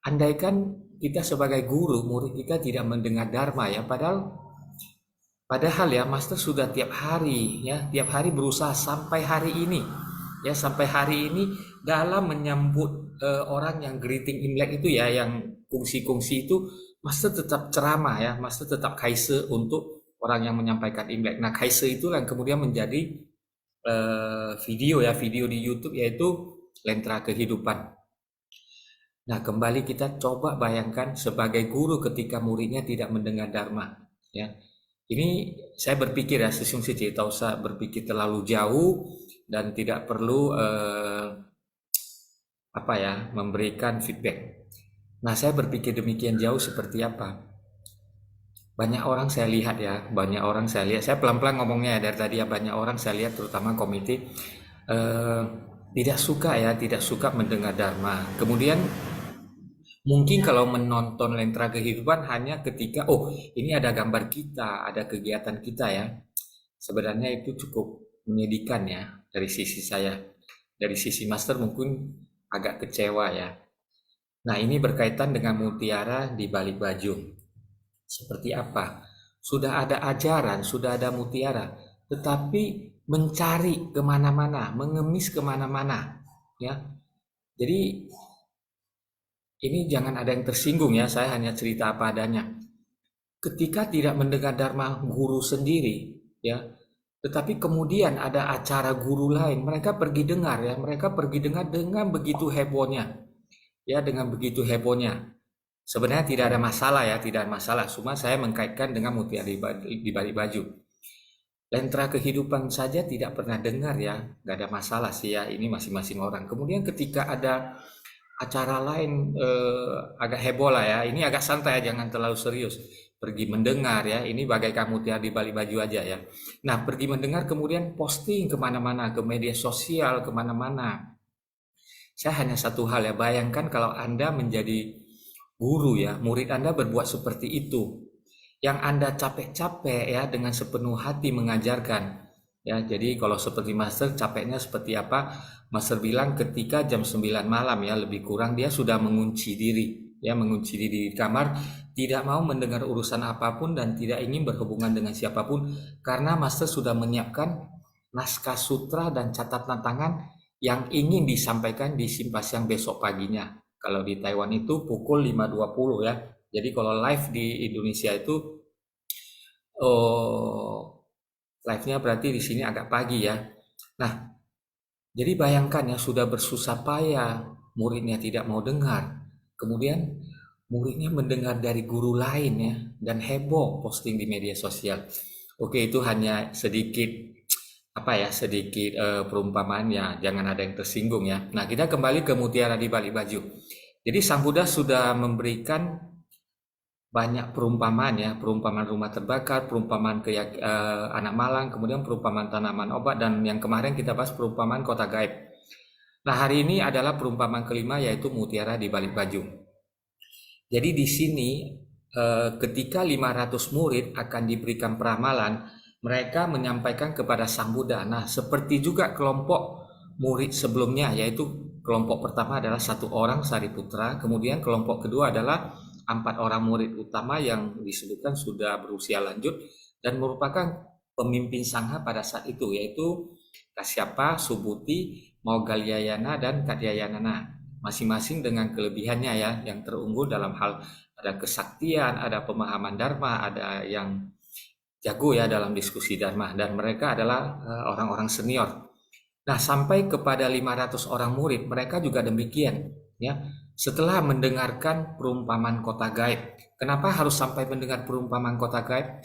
Andaikan kita sebagai guru, murid kita tidak mendengar dharma ya, padahal ya master sudah tiap hari berusaha sampai hari ini ya, sampai hari ini dalam menyambut orang yang greeting Imlek itu ya, yang kongsi-kongsi itu, master tetap ceramah ya, master tetap kaise untuk orang yang menyampaikan Imlek. Nah, kaise itulah yang kemudian menjadi video di YouTube, yaitu Lentera Kehidupan. Nah, kembali kita coba bayangkan sebagai guru ketika muridnya tidak mendengar dharma ya. Ini saya berpikir ya, Sesiung Suci, tak usah berpikir terlalu jauh dan tidak perlu memberikan feedback. Nah, saya berpikir demikian jauh seperti apa? Banyak orang saya lihat, saya pelan-pelan ngomongnya ya dari tadi ya, banyak orang saya lihat terutama komite tidak suka mendengar dharma. Kemudian mungkin kalau menonton Lentera Kehidupan hanya ketika, ini ada gambar kita, ada kegiatan kita ya. Sebenarnya itu cukup menyedihkan ya dari sisi saya. Dari sisi master mungkin agak kecewa ya. Nah, ini berkaitan dengan mutiara di balik baju. Seperti apa? Sudah ada ajaran, sudah ada mutiara, tetapi mencari kemana-mana, mengemis kemana-mana ya. Jadi ini jangan ada yang tersinggung ya, saya hanya cerita apa adanya. Ketika tidak mendengar dharma guru sendiri ya, tetapi kemudian ada acara guru lain, mereka pergi dengar dengan begitu hebohnya. Ya, dengan begitu hebohnya. Sebenarnya tidak ada masalah, cuma saya mengkaitkan dengan mutiara di balik baju. Lentera Kehidupan saja tidak pernah dengar ya, nggak ada masalah sih ya, ini masing-masing orang. Kemudian ketika ada acara lain agak heboh lah ya, ini agak santai, jangan terlalu serius. Pergi mendengar ya, ini bagaikan mutiara di balik baju aja ya. Nah, pergi mendengar kemudian posting kemana-mana, ke media sosial, kemana-mana. Saya hanya satu hal ya, bayangkan kalau Anda menjadi guru ya, murid Anda berbuat seperti itu. Yang Anda capek-capek ya, dengan sepenuh hati mengajarkan. Ya, jadi kalau seperti master capeknya seperti apa? Master bilang ketika jam 9 malam ya, lebih kurang dia sudah mengunci diri di kamar, tidak mau mendengar urusan apapun dan tidak ingin berhubungan dengan siapapun, karena master sudah menyiapkan naskah sutra dan catatan tangan yang ingin disampaikan di Simpasiang besok paginya. Kalau di Taiwan itu pukul 5.20 ya. Jadi kalau live di Indonesia itu live-nya berarti di sini agak pagi ya. Nah, jadi bayangkan ya, sudah bersusah payah, muridnya tidak mau dengar. Kemudian muridnya mendengar dari guru lain ya, dan heboh posting di media sosial. Oke, itu hanya sedikit sedikit perumpamaan ya, jangan ada yang tersinggung ya. Nah, kita kembali ke mutiara di balik baju. Jadi Sang Buddha sudah memberikan banyak perumpamaan ya, perumpamaan rumah terbakar, perumpamaan anak malang, kemudian perumpamaan tanaman obat, dan yang kemarin kita bahas perumpamaan kota gaib. Nah, hari ini adalah perumpamaan kelima, yaitu mutiara di balik baju. Jadi di sini ketika 500 murid akan diberikan peramalan, mereka menyampaikan kepada Sang Buddha. Nah, seperti juga kelompok murid sebelumnya, yaitu kelompok pertama adalah 1 orang Sariputra, kemudian kelompok kedua adalah 4 orang murid utama yang disebutkan sudah berusia lanjut dan merupakan pemimpin sangha pada saat itu, yaitu Kasyapa, Subhuti, Moggalliyana, dan Katyayana. Masing-masing dengan kelebihannya ya, yang terunggul dalam hal ada kesaktian, ada pemahaman dharma, ada yang jago ya dalam diskusi dharma, dan mereka adalah orang-orang senior. Nah, sampai kepada 500 orang murid, mereka juga demikian ya. Setelah mendengarkan perumpamaan kota gaib. Kenapa harus sampai mendengar perumpamaan kota gaib?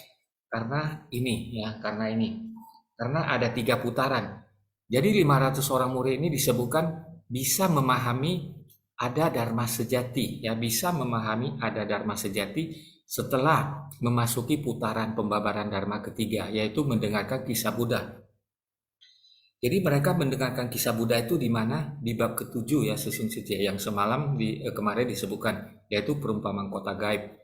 Karena ini. Karena ada 3 putaran. Jadi 500 orang murid ini disebutkan bisa memahami ada dharma sejati ya, bisa memahami ada dharma sejati setelah memasuki putaran pembabaran dharma ketiga, yaitu mendengarkan kisah Buddha. Jadi mereka mendengarkan kisah Buddha itu di mana? Di bab ke-7 ya, Susun Sije, yang semalam kemarin disebutkan, yaitu perumpamaan kota gaib.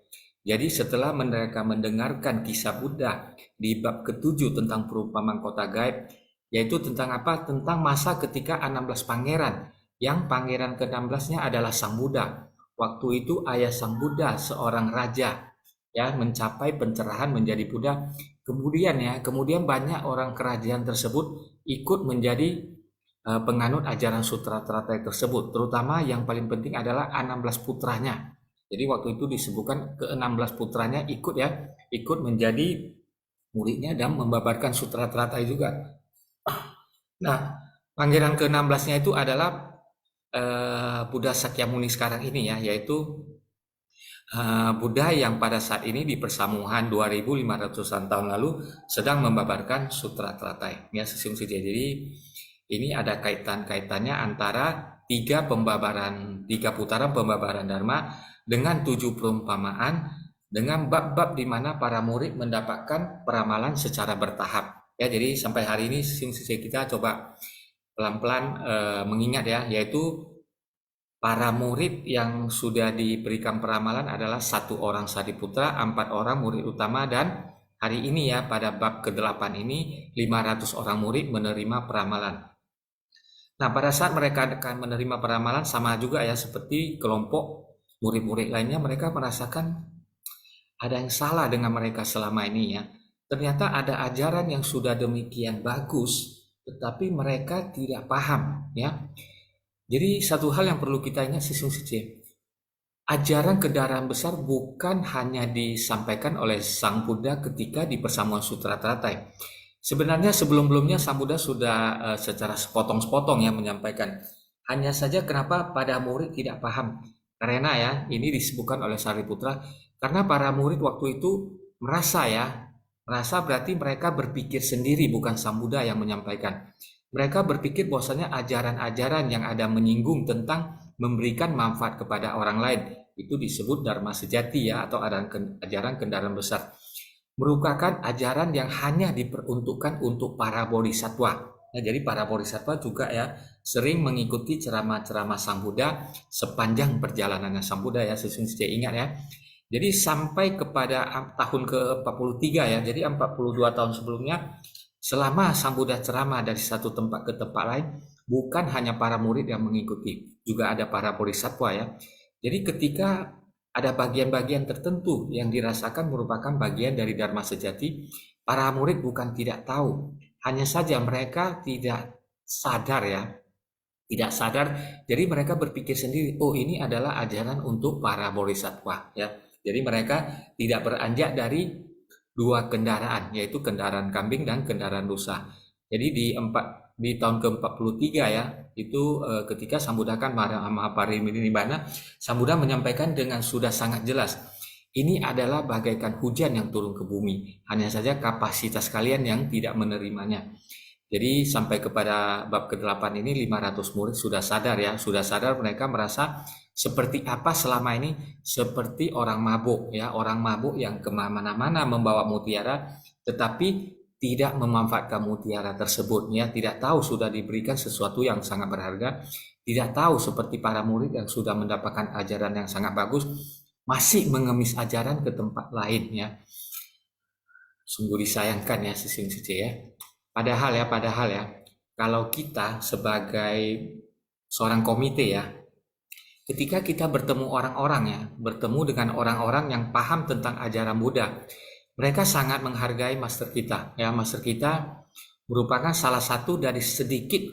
Jadi setelah mereka mendengarkan kisah Buddha di bab ke-7 tentang perumpamaan kota gaib, yaitu tentang apa? Tentang masa ketika 16 pangeran, yang pangeran ke-16-nya adalah Sang Buddha. Waktu itu ayah Sang Buddha seorang raja ya, mencapai pencerahan menjadi Buddha. Kemudian banyak orang kerajaan tersebut ikut menjadi penganut ajaran sutra teratai tersebut, terutama yang paling penting adalah 16 putranya. Jadi waktu itu disebutkan ke-16 putranya ikut menjadi muridnya dan membabarkan sutra teratai juga. Nah, pangeran ke-16-nya itu adalah Buddha Sakyamuni sekarang ini ya, yaitu Buddha yang pada saat ini di persamuhan 2500-an tahun lalu sedang membabarkan sutra teratai ya, Susun Sije. Jadi ini ada kaitannya antara 3 putaran pembabaran dharma dengan 7 perumpamaan dengan bab-bab di mana para murid mendapatkan peramalan secara bertahap ya. Jadi sampai hari ini Susun Sije kita coba pelan-pelan mengingat ya, yaitu para murid yang sudah diberikan peramalan adalah 1 orang Sariputra, 4 orang murid utama, dan hari ini ya pada bab ke-8 ini 500 orang murid menerima peramalan. Nah, pada saat mereka akan menerima peramalan sama juga ya seperti kelompok murid-murid lainnya, mereka merasakan ada yang salah dengan mereka selama ini ya. Ternyata ada ajaran yang sudah demikian bagus, tetapi mereka tidak paham ya. Jadi satu hal yang perlu kita ingat Susun Sije, ajaran kendaraan besar bukan hanya disampaikan oleh Sang Buddha ketika di persamuan sutra teratai. Sebenarnya sebelum-sebelumnya Sang Buddha sudah secara sepotong-sepotong ya menyampaikan. Hanya saja kenapa pada murid tidak paham? Karena ya ini disebutkan oleh Sariputra, karena para murid waktu itu merasa berarti mereka berpikir sendiri, bukan Sang Buddha yang menyampaikan. Mereka berpikir bahwasanya ajaran-ajaran yang ada menyinggung tentang memberikan manfaat kepada orang lain itu disebut dharma sejati ya, atau ajaran kendaraan besar. Merupakan ajaran yang hanya diperuntukkan untuk para bodhisattva. Nah, jadi para bodhisattva juga ya sering mengikuti ceramah-ceramah Sang Buddha sepanjang perjalanannya Sang Buddha ya, Susun Sije ingat ya. Jadi sampai kepada tahun ke-43 ya, jadi 42 tahun sebelumnya, selama Sang Buddha ceramah dari satu tempat ke tempat lain, bukan hanya para murid yang mengikuti, juga ada para bodhisattva ya. Jadi ketika ada bagian-bagian tertentu yang dirasakan merupakan bagian dari dharma sejati, para murid bukan tidak tahu, hanya saja mereka tidak sadar ya. Tidak sadar, jadi mereka berpikir sendiri, oh ini adalah ajaran untuk para bodhisattva ya. Jadi mereka tidak beranjak dari 2 kendaraan, yaitu kendaraan kambing dan kendaraan rusa. Jadi di tahun ke-43 ya, itu ketika Sang Buddha kan Mahaparinibbana, Sang Buddha menyampaikan dengan sudah sangat jelas, ini adalah bagaikan hujan yang turun ke bumi, hanya saja kapasitas kalian yang tidak menerimanya. Jadi sampai kepada bab ke-8 ini 500 murid sudah sadar ya, sudah sadar mereka merasa seperti apa selama ini, seperti orang mabuk ya, orang mabuk yang kemana-mana membawa mutiara, tetapi tidak memanfaatkan mutiara tersebut ya, tidak tahu sudah diberikan sesuatu yang sangat berharga, tidak tahu seperti para murid yang sudah mendapatkan ajaran yang sangat bagus, masih mengemis ajaran ke tempat lain ya. Sungguh disayangkan ya sisi-sisi ya. Padahal ya, kalau kita sebagai seorang komite ya, ketika kita bertemu orang-orang ya, bertemu dengan orang-orang yang paham tentang ajaran Buddha, mereka sangat menghargai master kita ya. Master kita merupakan salah satu dari sedikit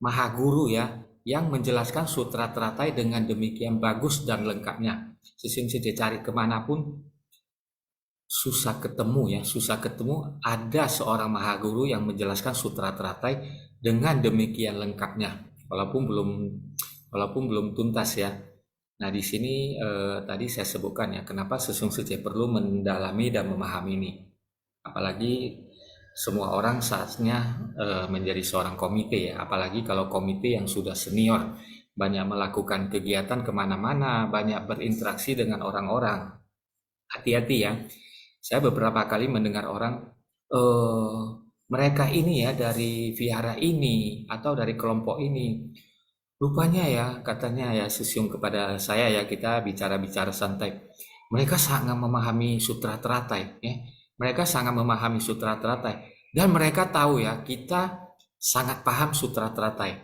mahaguru ya yang menjelaskan sutra teratai dengan demikian bagus dan lengkapnya. Sisi-sisi cari kemanapun susah ketemu ada seorang mahaguru yang menjelaskan sutra teratai dengan demikian lengkapnya, walaupun belum tuntas ya. Nah di sini tadi saya sebutkan ya, kenapa Sesung Suje perlu mendalami dan memahami ini, apalagi semua orang saatnya menjadi seorang komite ya, apalagi kalau komite yang sudah senior, banyak melakukan kegiatan kemana-mana, banyak berinteraksi dengan orang-orang. Hati-hati ya. Saya beberapa kali mendengar orang, mereka ini ya dari vihara ini atau dari kelompok ini. Rupanya ya, katanya ya Sisyung kepada saya ya, kita bicara-bicara santai. Mereka sangat memahami sutra teratai ya. Mereka sangat memahami sutra teratai. Dan mereka tahu ya, kita sangat paham sutra teratai.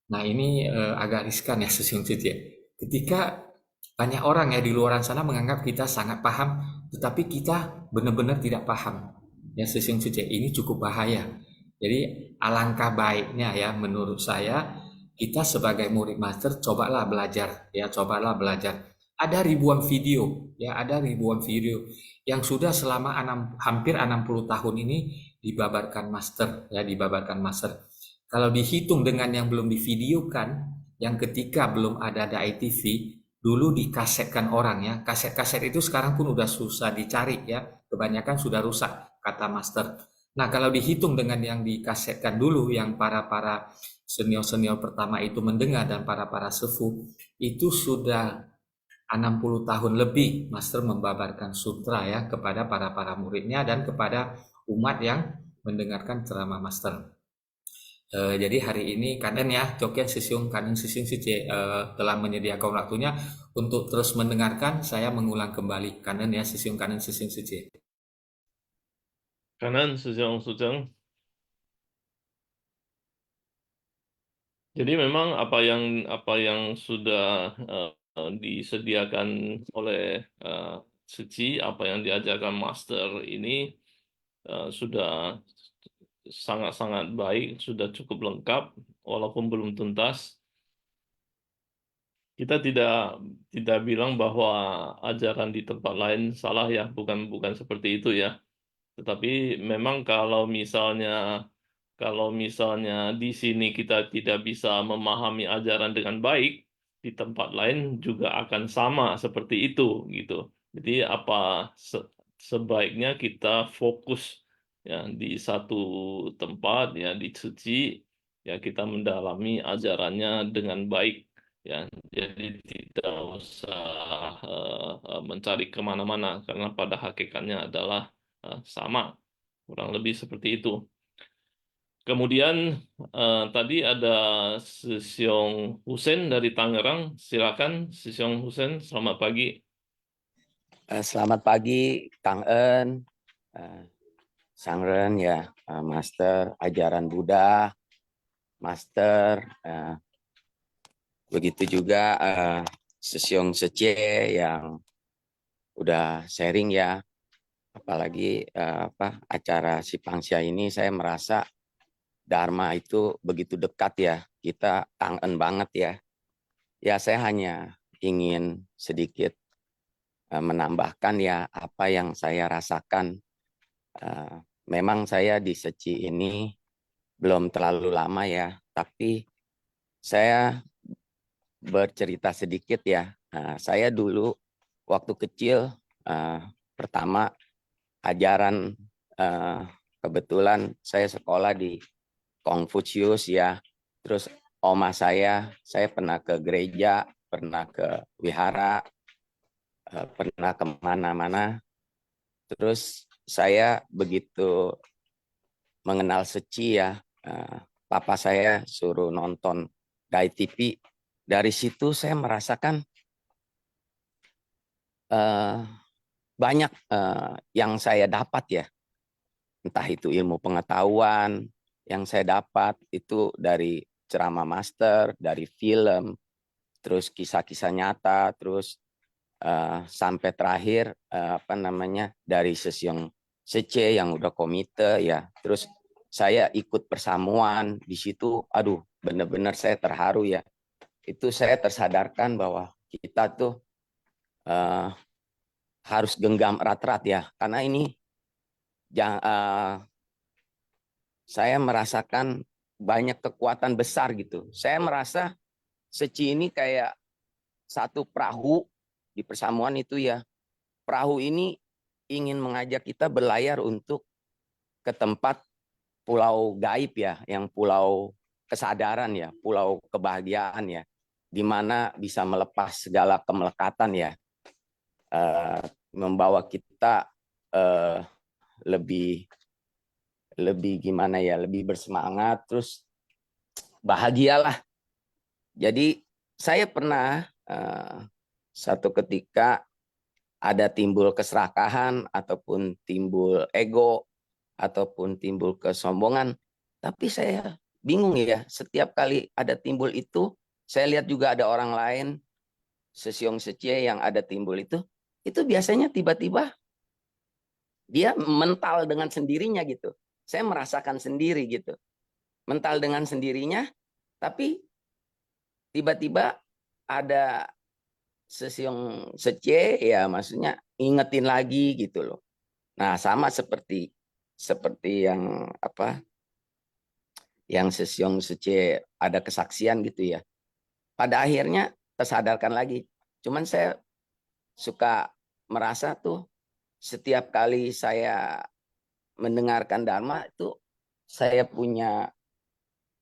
Nah ini agak riskan ya Sisyung ya. Ketika banyak orang ya di luar sana menganggap kita sangat paham, tetapi kita benar-benar tidak paham. Ya, Sesung Suje ini cukup bahaya. Jadi alangkah baiknya ya menurut saya, kita sebagai murid master cobalah belajar ya, cobalah belajar. Ada ribuan video ya, ada ribuan video yang sudah selama hampir 60 tahun ini dibabarkan master ya, dibabarkan master. Kalau dihitung dengan yang belum divideokan, yang ketika belum ada ITV, dulu dikasetkan orang ya, kaset-kaset itu sekarang pun udah susah dicari ya, kebanyakan sudah rusak kata master. Nah kalau dihitung dengan yang dikasetkan dulu, yang para senior-senior pertama itu mendengar dan para sepuh, itu sudah 60 tahun lebih master membabarkan sutra ya kepada para muridnya dan kepada umat yang mendengarkan ceramah master. Jadi hari ini Kanen ya, Jokyen Sisyung, Kanen Sisyung Suje telah menyediakan waktunya untuk terus mendengarkan. Saya mengulang kembali, Kanen ya, Sisyung, Kanen Sisyung Suje. Kanan Sujung. Jadi memang apa yang sudah disediakan oleh Suci, apa yang diajarkan master ini sudah sangat-sangat baik, sudah cukup lengkap, walaupun belum tuntas. Kita tidak bilang bahwa ajaran di tempat lain salah ya, bukan seperti itu ya. Tetapi memang kalau misalnya di sini kita tidak bisa memahami ajaran dengan baik, di tempat lain juga akan sama seperti itu gitu. Jadi sebaiknya kita fokus ya di satu tempat ya, di Suci ya, kita mendalami ajarannya dengan baik ya. Jadi tidak usah mencari kemana-mana, karena pada hakikatnya adalah sama, kurang lebih seperti itu. Kemudian tadi ada Sisyong Hussein dari Tangerang. Silakan Sisyong Hussein, selamat pagi. Selamat pagi Kang En, Sangren ya, Master ajaran Buddha, Master. Begitu juga Sisyong Suje yang udah sharing ya. Apalagi acara Sipangsia ini saya merasa Dharma itu begitu dekat ya, kita kangen banget ya. Ya saya hanya ingin sedikit menambahkan ya apa yang saya rasakan. Memang saya di Seci ini belum terlalu lama ya, tapi saya bercerita sedikit ya. Saya dulu waktu kecil pertama ajaran kebetulan saya sekolah di Konfusius ya. Terus oma saya pernah ke gereja, pernah ke wihara, pernah kemana-mana. Terus saya begitu mengenal Seci ya, papa saya suruh nonton Gai TV. Dari situ saya merasakan banyak yang saya dapat ya. Entah itu ilmu pengetahuan yang saya dapat itu dari ceramah master, dari film, terus kisah-kisah nyata, terus sampai terakhir dari Sesiong Sece yang udah komite ya. Terus saya ikut persamuan di situ, aduh benar-benar saya terharu ya. Itu saya tersadarkan bahwa kita tuh harus genggam erat-erat ya, karena ini saya merasakan banyak kekuatan besar gitu. Saya merasa Seci ini kayak satu perahu di persamuan itu ya. Perahu ini ingin mengajak kita berlayar untuk ke tempat pulau gaib ya, yang pulau kesadaran ya, pulau kebahagiaan ya, di mana bisa melepas segala kemelekatan ya, membawa kita lebih gimana ya, lebih bersemangat, terus bahagialah. Jadi saya pernah satu ketika ada timbul keserakahan ataupun timbul ego ataupun timbul kesombongan, tapi saya bingung ya, setiap kali ada timbul itu saya lihat juga ada orang lain Sesiong Secie yang ada timbul itu biasanya tiba-tiba dia mental dengan sendirinya gitu. Saya merasakan sendiri gitu, mental dengan sendirinya, tapi tiba-tiba ada Sesiong Secie ya, maksudnya ingetin lagi gitu loh. Nah, sama seperti yang yang Sesiong Secie ada kesaksian gitu ya. Pada akhirnya tersadarkan lagi. Cuman saya suka merasa tuh setiap kali saya mendengarkan Dharma itu saya punya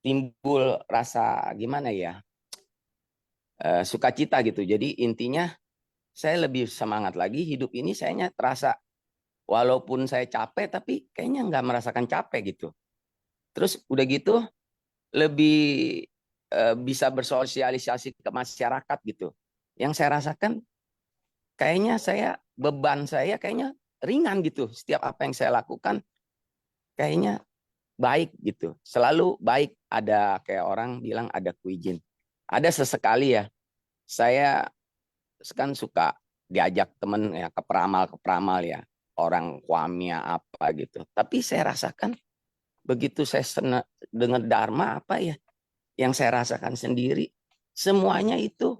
timbul rasa gimana ya, sukacita gitu. Jadi intinya saya lebih semangat lagi hidup ini. Saya terasa walaupun saya capek tapi kayaknya nggak merasakan capek gitu. Terus udah gitu lebih bisa bersosialisasi ke masyarakat gitu. Yang saya rasakan kayaknya beban saya kayaknya ringan gitu. Setiap apa yang saya lakukan kayaknya baik gitu. Selalu baik. Ada kayak orang bilang ada kuijin. Ada sesekali ya, saya kan suka diajak temen ya ke peramal ya, orang kuamia apa gitu. Tapi saya rasakan begitu saya dengar Dharma apa ya, yang saya rasakan sendiri, semuanya itu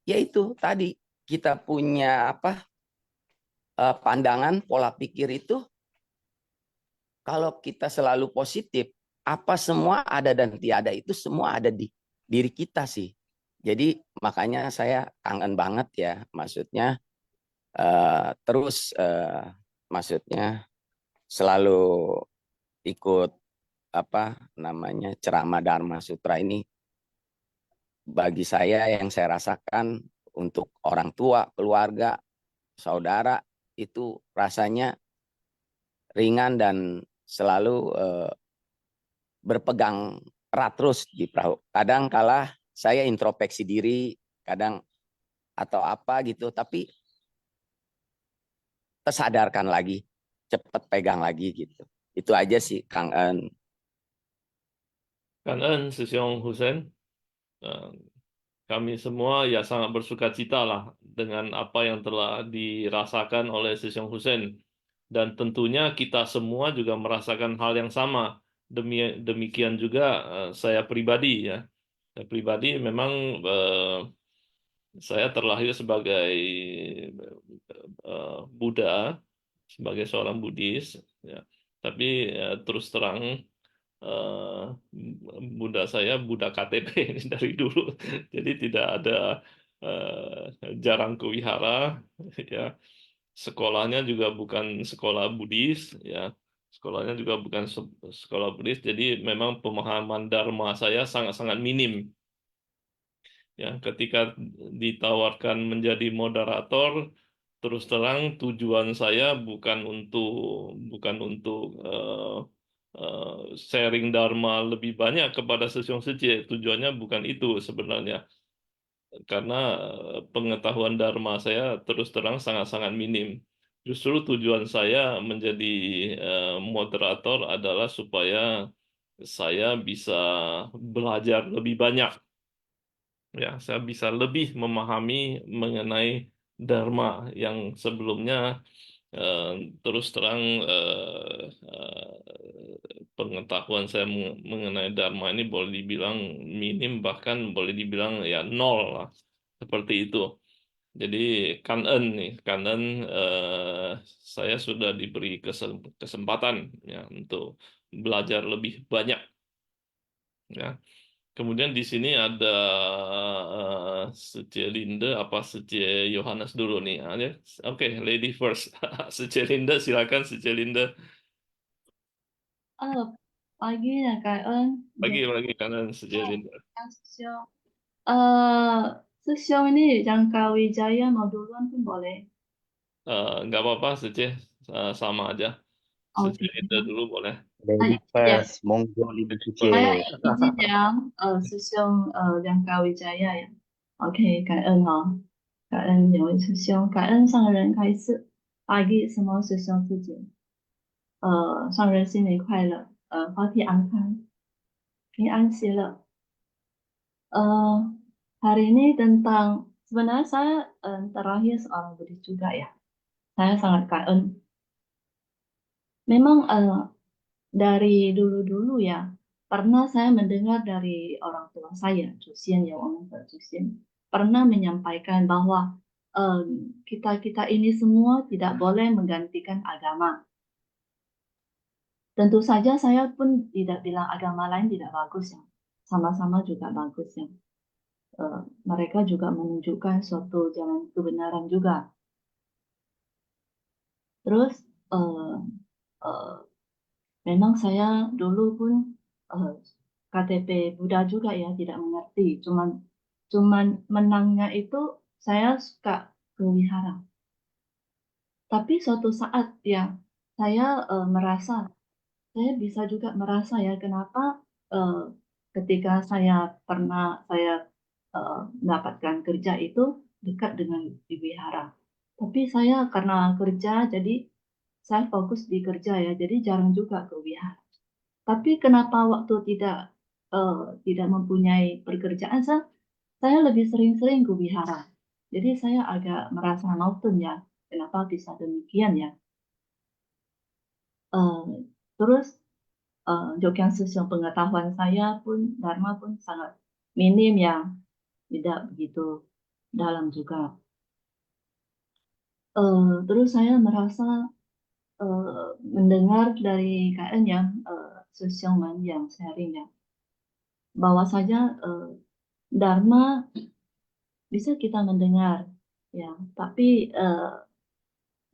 yaitu tadi kita punya pandangan pola pikir itu, kalau kita selalu positif, apa semua ada dan tiada itu semua ada di diri kita sih. Jadi makanya saya kangen banget ya, maksudnya terus maksudnya selalu ikut ceramah Dharma Sutra ini. Bagi saya yang saya rasakan untuk orang tua, keluarga, saudara itu rasanya ringan dan selalu berpegang erat terus di perahu. Kadang kala saya introspeksi diri, kadang atau apa gitu, tapi tersadarkan lagi, cepat pegang lagi gitu. Itu aja sih, Kang En. Kang En, Sesiong Hussein, kami semua ya sangat bersuka cita lah dengan apa yang telah dirasakan oleh Sesiong Hussein. Dan tentunya kita semua juga merasakan hal yang sama. Demikian juga saya pribadi ya. Saya pribadi memang saya terlahir sebagai Buddha, sebagai seorang Buddhis, ya. Tapi terus terang Buddha saya Buddha KTP dari dulu, jadi tidak ada jarang ke wihara, ya. Sekolahnya juga bukan sekolah Buddhis, ya. sekolahnya juga bukan sekolah Buddhis, jadi memang pemahaman Dharma saya sangat-sangat minim. Ya, ketika ditawarkan menjadi moderator, terus terang tujuan saya bukan untuk sharing Dharma lebih banyak kepada Sesiong Sece. Tujuannya bukan itu sebenarnya, karena pengetahuan Dharma saya terus terang sangat-sangat minim. Justru tujuan saya menjadi moderator adalah supaya saya bisa belajar lebih banyak. Ya, saya bisa lebih memahami mengenai Dharma yang sebelumnya eh, terus terang pengetahuan saya mengenai Dharma ini boleh dibilang minim, bahkan boleh dibilang ya nol lah, seperti itu. Jadi kanen saya sudah diberi kesempatan ya untuk belajar lebih banyak ya. Kemudian di sini ada Sece Linde apa Sece Yohanes dulu nih. Ya. Oke, lady first. Sece Linde, silakan Sece Linde. Pagi ya Kak Ơn. Lagi kanan Sece Linde. Yang Sesiong. Sesiong ini Jangka Wijaya mau duluan pun boleh. Nggak apa-apa, Sece. Sama aja. Sece Oke. Linde dulu boleh. Lady Ya, first, monggo Ibu Cici. saya izin yang Sesiong Jangka Wijaya ya. OK，感恩哈，感恩两位师兄，感恩上人开示。Pagi semua 师兄自己，上人新年快乐，法体安康，平安喜乐。Hari ini tentang sebenarnya saya terakhir seorang Buddhis juga ya. Saya sangat kaen. Memang dari dulu-dulu ya, pernah saya mendengar dari orang tua saya, Jusien yang omong Jusien, pernah menyampaikan bahwa kita ini semua tidak boleh menggantikan agama. Tentu saja saya pun tidak bilang agama lain tidak bagus ya, sama-sama juga bagus ya. Mereka juga menunjukkan suatu jalan kebenaran juga. Terus memang saya dulu pun KTP Buddha juga ya tidak mengerti. Cuman menangnya itu saya suka ke wihara. Tapi suatu saat ya saya merasa saya bisa juga merasa ya kenapa ketika saya mendapatkan kerja itu dekat dengan di wihara. Tapi saya karena kerja jadi saya fokus di kerja ya, jadi jarang juga ke wihara. Tapi kenapa waktu tidak mempunyai pekerjaan saya lebih sering-sering ke wihara. Jadi saya agak merasa nautin ya, kenapa bisa demikian ya. Terus Jokyang Sesiong pengetahuan saya pun Dharma pun sangat minim ya, tidak begitu dalam juga. Terus saya merasa mendengar dari KN yang Sesiong yang sharing ya, bahwa saja Dharma bisa kita mendengar ya, tapi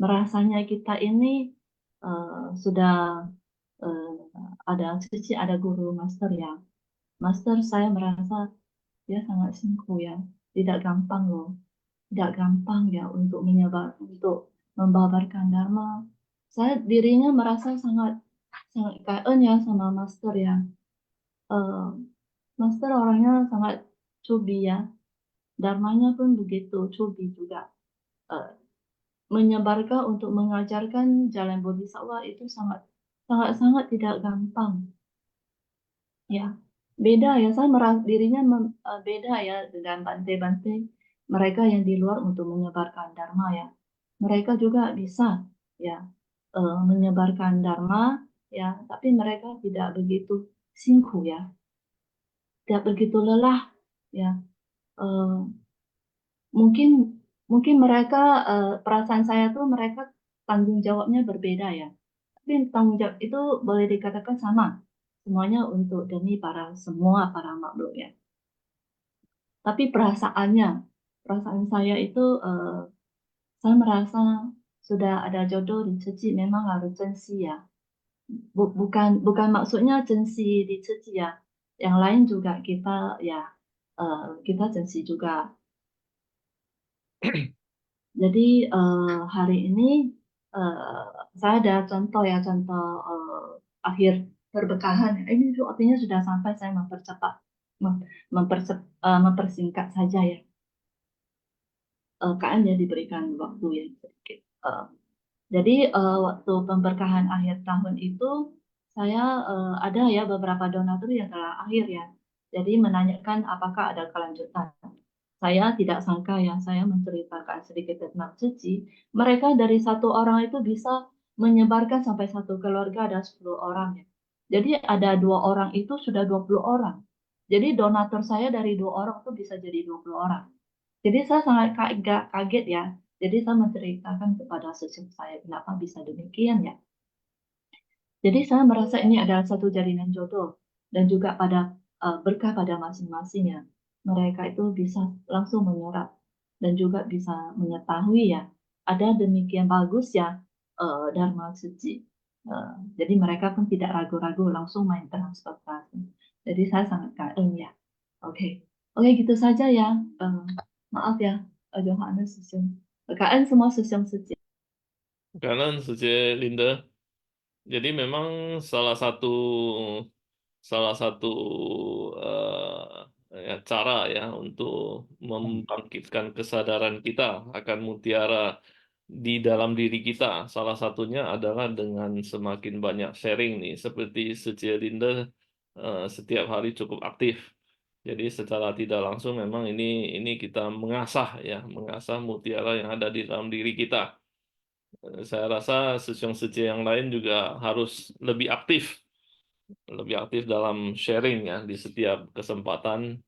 merasanya kita ini sudah ada guru master ya. Master saya merasa dia sangat singkuh ya, tidak gampang loh, tidak gampang ya untuk membabarkan Dharma. Saya dirinya merasa sangat kaen ya sama master ya. Master orangnya sangat cubi ya, Dharmanya pun begitu cubi juga. Menyebarkan untuk mengajarkan jalan bodhisattva itu sangat tidak gampang. Ya, beda ya, saya merasa dirinya beda ya dengan bante-bante mereka yang di luar untuk menyebarkan Dharma ya. Mereka juga bisa ya menyebarkan Dharma ya, tapi mereka tidak begitu singkuh ya, tidak begitu lelah ya. Mungkin mereka perasaan saya tuh mereka tanggung jawabnya berbeda ya. Tapi tanggung jawab itu boleh dikatakan sama. Semuanya untuk demi semua para makhluk ya. Tapi perasaan saya itu saya merasa sudah ada jodoh di Ceci memang harus珍惜 ya. bukan maksudnya Zhenxi di Ciji ya. Yang lain juga kita ya kita Zhenxi juga. Jadi hari ini saya ada contoh ya, contoh akhir perbekahan. Ini tuh artinya sudah sampai, saya mempercepat, mempersingkat saja ya. KM ya diberikan waktu yang sedikit. Jadi waktu pemberkahan akhir tahun itu saya ada ya beberapa donatur yang telah akhir ya. Jadi menanyakan apakah ada kelanjutan. Saya tidak sangka ya, saya menceritakan sedikit tentang Cici. Mereka dari satu orang itu bisa menyebarkan sampai satu keluarga ada 10 orang ya. Jadi ada 2 orang itu sudah 20 orang. Jadi donatur saya dari 2 orang itu bisa jadi 20 orang. Jadi saya sangat kaget ya. Jadi saya menceritakan kepada sesama saya kenapa bisa demikian ya. Jadi saya merasa ini adalah satu jalinan jodoh dan juga pada berkah pada masing-masingnya. Mereka itu bisa langsung menyerap dan juga bisa mengetahui ya, ada demikian bagus ya Dharma Suci. Jadi mereka pun tidak ragu-ragu langsung main transportasi. Jadi saya sangat kagum ya. Oke, Oke gitu saja ya. Maaf ya, Johannes Susyung. KN semua Susyung Suci. Kanan Suci Linda. Jadi memang salah satu ya, cara ya untuk membangkitkan kesadaran kita akan mutiara di dalam diri kita. Salah satunya adalah dengan semakin banyak sharing nih, seperti Suci Linda setiap hari cukup aktif. Jadi secara tidak langsung memang ini kita mengasah ya, mengasah mutiara yang ada di dalam diri kita. Saya rasa sesiong-sesiong yang lain juga harus lebih aktif dalam sharing ya di setiap kesempatan.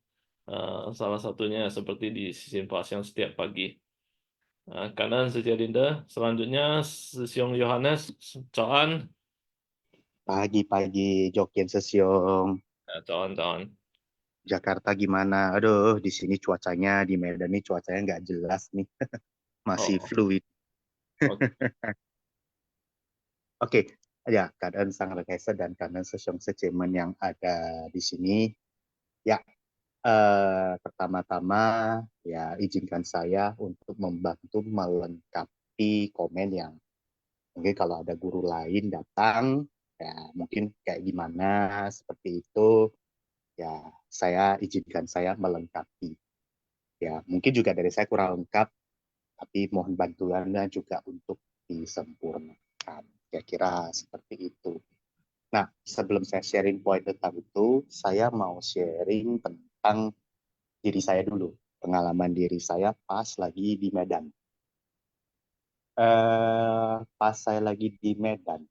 Salah satunya seperti di Sisin yang setiap pagi. Kanan Sejak Dinda, selanjutnya Sesiong Yohanes, Coan, Pagi-pagi Jokien Sesiong. Coan. Jakarta gimana? Aduh, di sini cuacanya di Medan ini cuacanya nggak jelas nih. Masih Oh, fluid. oke. Oke, ya keadaan Sang Rekayasa dan keadaan Sesiong Secemen yang ada di sini. Ya, pertama-tama ya izinkan saya untuk membantu melengkapi komen yang mungkin kalau ada guru lain datang ya mungkin kayak gimana seperti itu ya saya izinkan saya melengkapi ya mungkin juga dari saya kurang lengkap tapi mohon bantuannya juga untuk disempurnakan kira-kira seperti itu. Nah sebelum saya sharing poin tentang itu saya mau sharing tentang diri saya dulu, pengalaman diri saya pas lagi di Medan. Pas saya lagi di Medan,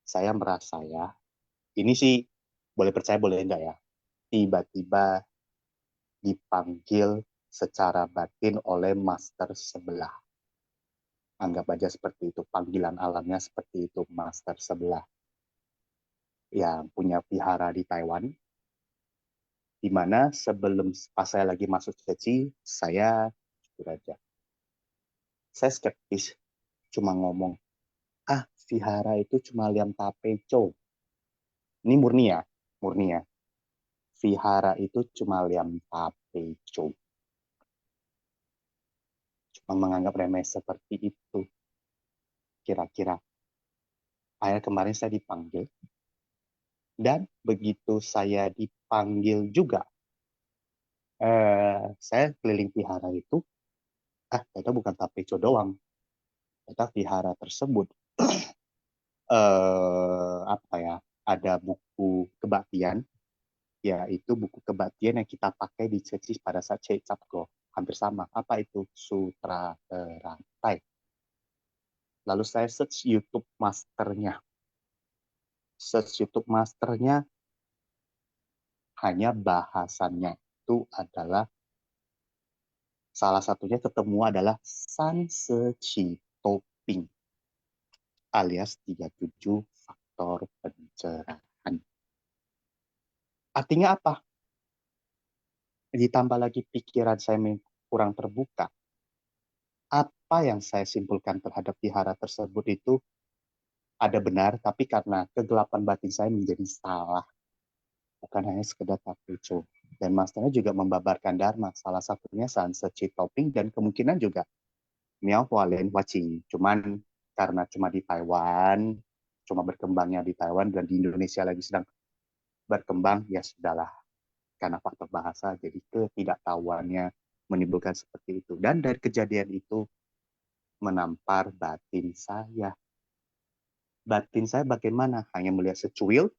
saya merasa ya, ini sih boleh percaya boleh enggak ya, tiba-tiba dipanggil secara batin oleh master sebelah. Anggap aja seperti itu, panggilan alamnya seperti itu, master sebelah. Yang punya vihara di Taiwan, di mana sebelum pas saya lagi masuk sesi, saya jujur aja, saya skeptis, cuma ngomong, vihara itu cuma liam tape cow. Ini murni ya. Vihara itu cuma liam tape cow. Cuma menganggap remeh seperti itu. Kira-kira. Akhirnya kemarin saya dipanggil. Dan begitu saya dipanggil juga, saya keliling vihara itu, ternyata bukan tape cow doang. Ternyata vihara tersebut, apa ya, ada buku kebaktian, yaitu buku kebaktian yang kita pakai di sesi pada saat Cek Capgo. Hampir sama. Apa itu? Sutra Teratai. Lalu saya search YouTube masternya. Search YouTube masternya hanya bahasannya itu adalah salah satunya ketemu adalah Sansechi Toping alias 37 faktor pencerahan. Artinya apa? Ditambah lagi pikiran saya kurang terbuka. Apa yang saya simpulkan terhadap vihara tersebut itu ada benar, tapi karena kegelapan batin saya menjadi salah. Bukan hanya sekedar capriccio. Dan masternya juga membabarkan dharma. Salah satunya Sanskrit Topping dan kemungkinan juga Miao Hualien Waching. Cuman karena cuma di Taiwan, cuma berkembangnya di Taiwan dan di Indonesia lagi sedang berkembang, ya sudahlah. Karena faktor bahasa, jadi ketidaktahuannya menimbulkan seperti itu. Dan dari kejadian itu menampar batin saya. Batin saya bagaimana? Hanya melihat secuil,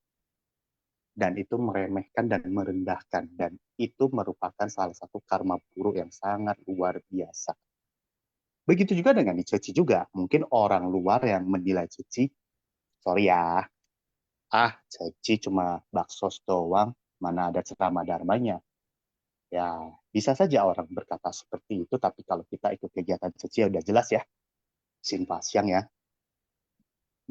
dan itu meremehkan dan merendahkan. Dan itu merupakan salah satu karma buruk yang sangat luar biasa. Begitu juga dengan di Ceci juga. Mungkin orang luar yang menilai Ceci, sorry ya, Ceci cuma bakso doang, mana ada ceramah dharmanya. Ya, bisa saja orang berkata seperti itu, tapi kalau kita ikut kegiatan Ceci, udah jelas ya, Sinfasyang ya,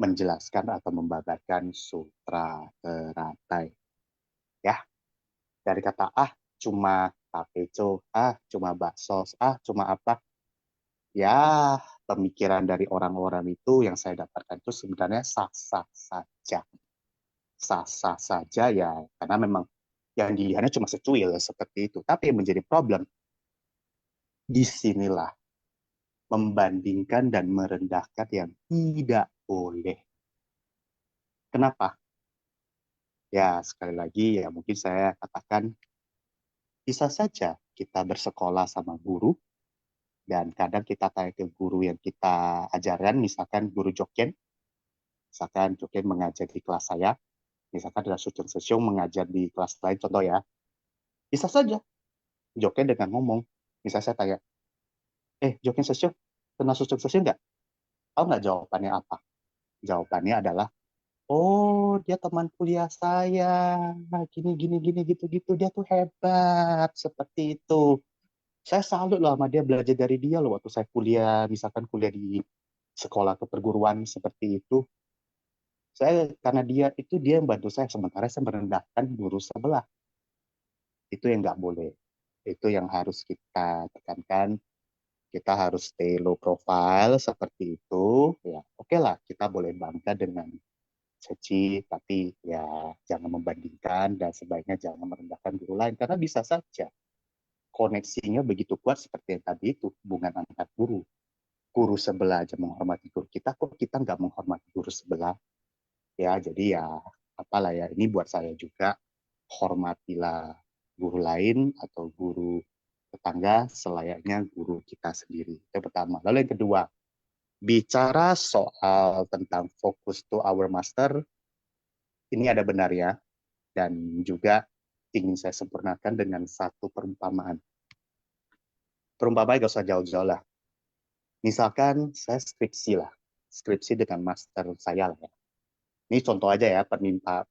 menjelaskan atau membabarkan sutra teratai. Ya, dari kata cuma tapeco, cuma bakso, cuma apa. Ya, pemikiran dari orang-orang itu yang saya dapatkan itu sebenarnya sah-sah saja. Sah-sah saja ya, karena memang yang dilihatnya cuma secuil seperti itu. Tapi yang menjadi problem, disinilah membandingkan dan merendahkan yang tidak boleh. Kenapa? Ya, sekali lagi ya mungkin saya katakan bisa saja kita bersekolah sama guru dan kadang kita tanya ke guru yang kita ajarkan, misalkan guru Joken, misalkan Joken mengajar di kelas saya, misalkan adalah Sucung Sesyong mengajar di kelas lain, contoh ya, bisa saja Joken dengan ngomong, misalnya saya tanya, Joken Sesyong, kenal Sucung Sesyong nggak? Tahu nggak jawabannya apa? Jawabannya adalah, oh, dia teman kuliah saya. Gini, gini, gini, gitu-gitu. Dia tuh hebat. Seperti itu. Saya salut loh sama dia, belajar dari dia loh. Waktu saya kuliah, misalkan kuliah di sekolah keperguruan seperti itu. Karena dia yang bantu saya. Sementara saya merendahkan guru sebelah. Itu yang nggak boleh. Itu yang harus kita tekankan. Kita harus stay low profile seperti itu. Ya, oke lah, kita boleh bangga dengan Ceci, tapi ya jangan membandingkan dan sebaiknya jangan merendahkan guru lain karena bisa saja koneksinya begitu kuat seperti yang tadi itu hubungan antar guru. Guru sebelah aja menghormati guru kita, kok kita nggak menghormati guru sebelah? Ya jadi ya apalah ya, ini buat saya juga, hormatilah guru lain atau guru tetangga selayaknya guru kita sendiri. Itu pertama. Lalu yang kedua, bicara soal tentang fokus to our master, ini ada benarnya dan juga ingin saya sempurnakan dengan satu perumpamaan. Perumpamaan gak usah jauh-jauh lah. Misalkan saya skripsi dengan master saya lah ya. Ini contoh aja ya,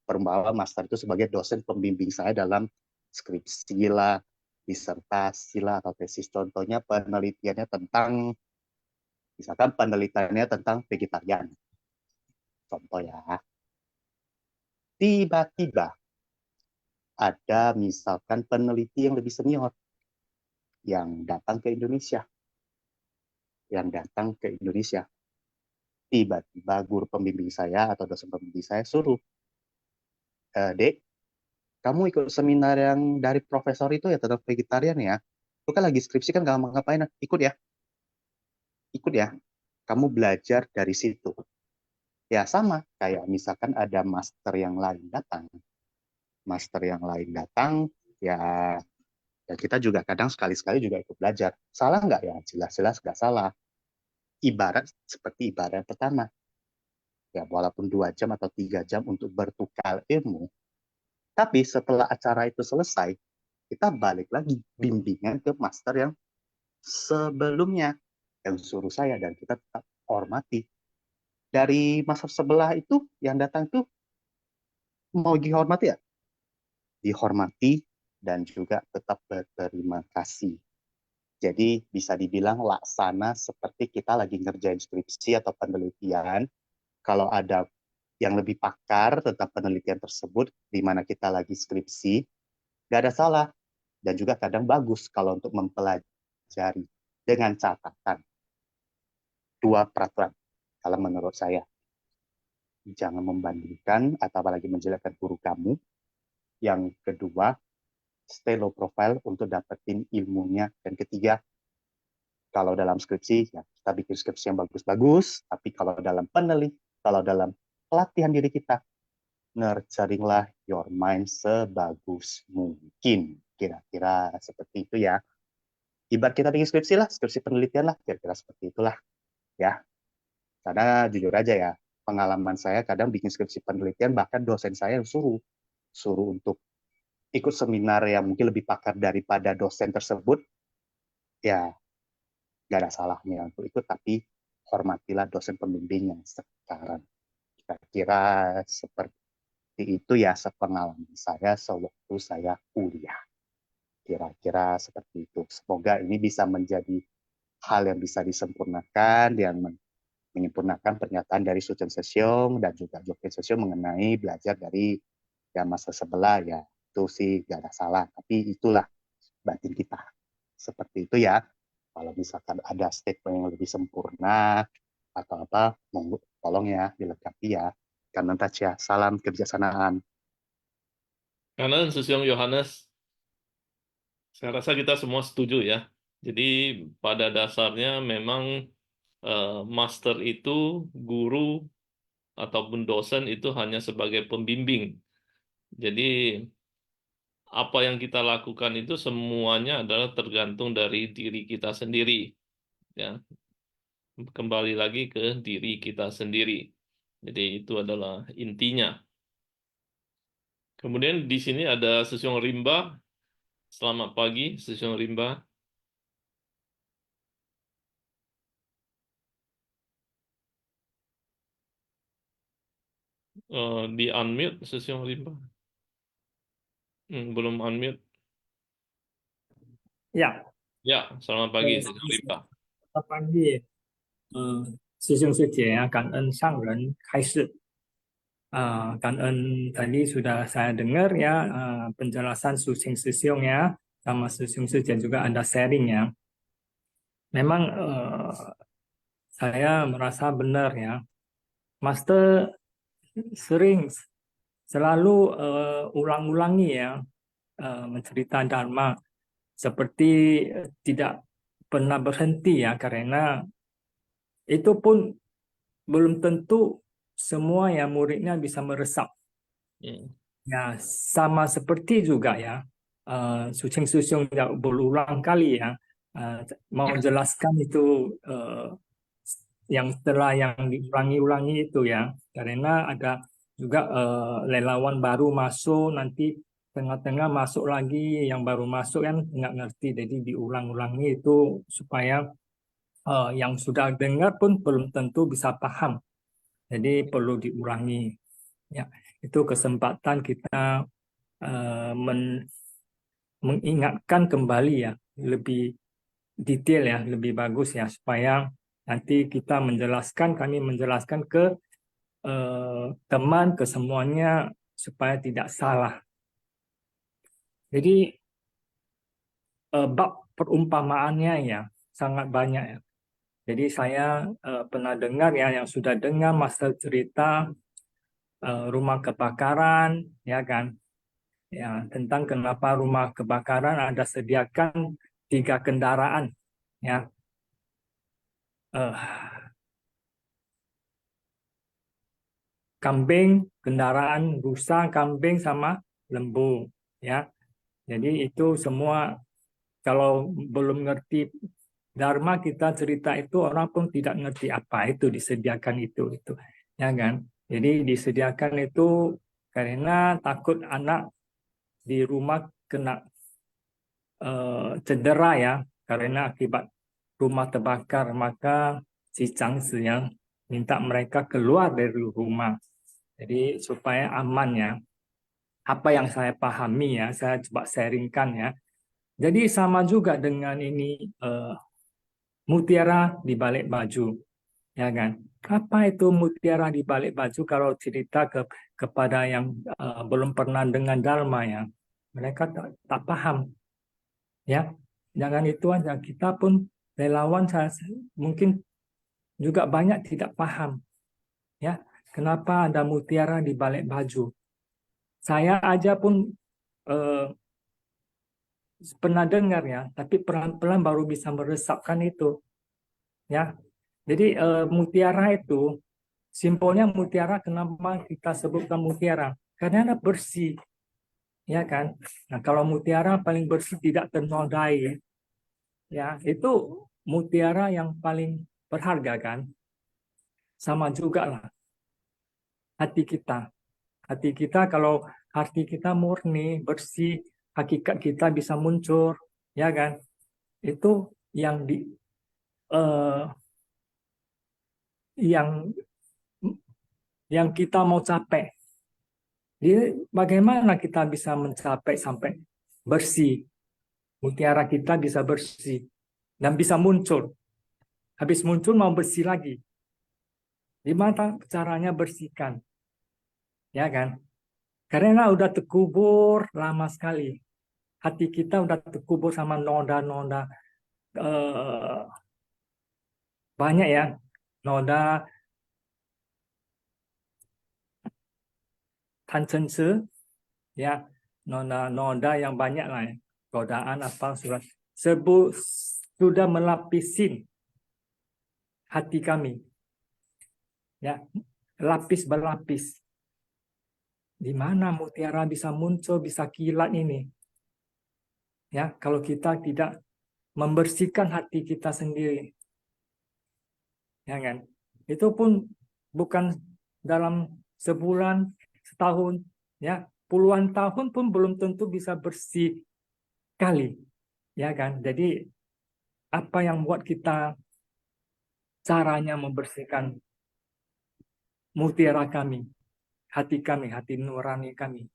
perumpamaan master itu sebagai dosen pembimbing saya dalam skripsi lah, disertasi lah, atau tesis. Contohnya penelitiannya tentang, misalkan penelitiannya tentang vegetarian. Contoh ya. Tiba-tiba ada misalkan peneliti yang lebih senior yang datang ke Indonesia. Tiba-tiba guru pembimbing saya atau dosen pembimbing saya suruh, Dek, kamu ikut seminar yang dari profesor itu ya tentang vegetarian ya. Itu kan lagi skripsi kan gak ngapain, ikut ya. Kamu belajar dari situ. Ya sama, kayak misalkan ada master yang lain datang. Ya kita juga kadang sekali-sekali juga ikut belajar. Salah nggak ya? Jelas-jelas nggak salah. Seperti ibarat pertama. Ya, walaupun 2 jam atau 3 jam untuk bertukar ilmu, tapi setelah acara itu selesai, kita balik lagi bimbingan ke master yang sebelumnya, yang suruh saya, dan kita tetap hormati. Dari master sebelah itu, yang datang itu, mau dihormati ya? Dihormati, dan juga tetap berterima kasih. Jadi bisa dibilang laksana seperti kita lagi ngerjain skripsi atau penelitian. Kalau ada yang lebih pakar tentang penelitian tersebut, di mana kita lagi skripsi, nggak ada salah. Dan juga kadang bagus kalau untuk mempelajari dengan catatan 2 peraturan, kalau menurut saya. jangan membandingkan atau apalagi menjelekkan guru kamu. Yang kedua, stay low profile untuk dapetin ilmunya. Dan ketiga, kalau dalam skripsi, ya kita bikin skripsi yang bagus-bagus, tapi kalau dalam kalau dalam pelatihan diri kita, nurturinglah your mind sebagus mungkin. Kira-kira seperti itu ya. Ibarat kita bikin skripsi lah, skripsi penelitian lah, kira-kira seperti itulah ya. Karena jujur aja ya, pengalaman saya kadang bikin skripsi penelitian, bahkan dosen saya yang suruh untuk ikut seminar yang mungkin lebih pakar daripada dosen tersebut, ya gak ada salahnya untuk ikut, tapi hormatilah dosen pembimbing yang sekarang. Kira-kira seperti itu ya sepengalaman saya sewaktu saya kuliah. Kira-kira seperti itu. Semoga ini bisa menjadi hal yang bisa disempurnakan, yang menyempurnakan pernyataan dari Sucen Sesiong dan juga Jokin Sesiong mengenai belajar dari ya masa sebelah, ya itu sih gak ada salah, tapi itulah batin kita. Seperti itu ya. Kalau misalkan ada statement yang lebih sempurna atau apa, tolong ya dilengkapi ya. Karena ya, salam kebijaksanaan. Kanan Susyong Yohanes, saya rasa kita semua setuju ya. Jadi pada dasarnya memang master itu, guru ataupun dosen itu hanya sebagai pembimbing. Jadi apa yang kita lakukan itu semuanya adalah tergantung dari diri kita sendiri. Ya, kembali lagi ke diri kita sendiri. Jadi itu adalah intinya. Kemudian di sini ada Susyong Rimba. Selamat pagi, Susyong Rimba. Di unmute Susyong Rimba. Belum unmute. Ya, Ya, selamat pagi, Susyong Rimba. 半夜，师兄师姐啊，感恩上人开示感恩tadi sudah saya dengar ya penjelasan Sucing Sesiong ya, sama Sucing Sesiong juga ada sharing ya. Memang saya merasa benar ya, Master sering selalu ulang-ulangi ya mencerita Dharma, seperti tidak pernah berhenti ya, karena itu pun belum tentu semua ya muridnya bisa meresap. Ya, sama seperti juga ya Sucing Sesiong berulang kali ya mau jelaskan itu yang setelah yang diulangi-ulangi itu ya, karena ada juga relawan baru masuk, nanti tengah-tengah masuk lagi yang baru masuk kan nggak ngerti, jadi diulang-ulangi itu supaya yang sudah dengar pun belum tentu bisa paham, jadi perlu diulangi ya. Itu kesempatan kita mengingatkan kembali ya, lebih detail ya, lebih bagus ya, supaya nanti kami menjelaskan ke teman, ke semuanya, supaya tidak salah. Jadi bab perumpamaannya ya sangat banyak ya. Jadi saya pernah dengar ya, yang sudah dengar Master cerita rumah kebakaran ya kan, ya tentang kenapa rumah kebakaran ada sediakan 3 kendaraan ya. Kambing, kendaraan rusa, kambing sama lembu ya. Jadi itu semua kalau belum ngerti Dharma, kita cerita itu orang pun tidak ngerti apa itu disediakan itu ya kan. Jadi disediakan itu karena takut anak di rumah kena cedera ya, karena akibat rumah terbakar, maka si Changsi yang minta mereka keluar dari rumah. Jadi supaya aman ya. Apa yang saya pahami ya, saya coba sharingkan ya. Jadi sama juga dengan ini mutiara di balik baju, ya kan? Apa itu mutiara di balik baju? Kalau cerita kepada yang belum pernah dengan Dharma ya, mereka tak paham, ya. Jangan itu aja, kita pun relawan mungkin juga banyak tidak paham, ya. kenapa ada mutiara di balik baju. Saya aja pun pernah dengar ya, tapi pelan-pelan baru bisa meresapkan itu. Ya, jadi mutiara itu, simpelnya mutiara, kenapa kita sebutkan mutiara? Karena bersih, ya kan? Nah, kalau mutiara paling bersih, tidak ternodai, ya itu mutiara yang paling berharga kan. Sama juga lah hati kita. Hati kita, kalau hati kita murni, bersih, hakikat kita bisa muncul, ya kan? Itu yang yang kita mau capai. Jadi bagaimana kita bisa mencapai sampai bersih? Mutiara kita bisa bersih dan bisa muncul. Habis muncul mau bersih lagi. Gimana caranya bersihkan? Ya kan? Karena udah terkubur lama sekali. Hati kita udah terkubur sama noda-noda banyak ya. Noda tancense, ya, noda yang banyak lah ya. Godaan apa sudah melapisin hati kami, ya, lapis berlapis. Di mana mutiara bisa muncul, bisa kilat ini, ya, kalau kita tidak membersihkan hati kita sendiri, ya kan? Itu pun bukan dalam sebulan, setahun, ya, puluhan tahun pun belum tentu bisa bersih kali, ya kan? Jadi apa yang buat kita caranya membersihkan mutiara kami, hati nurani kami?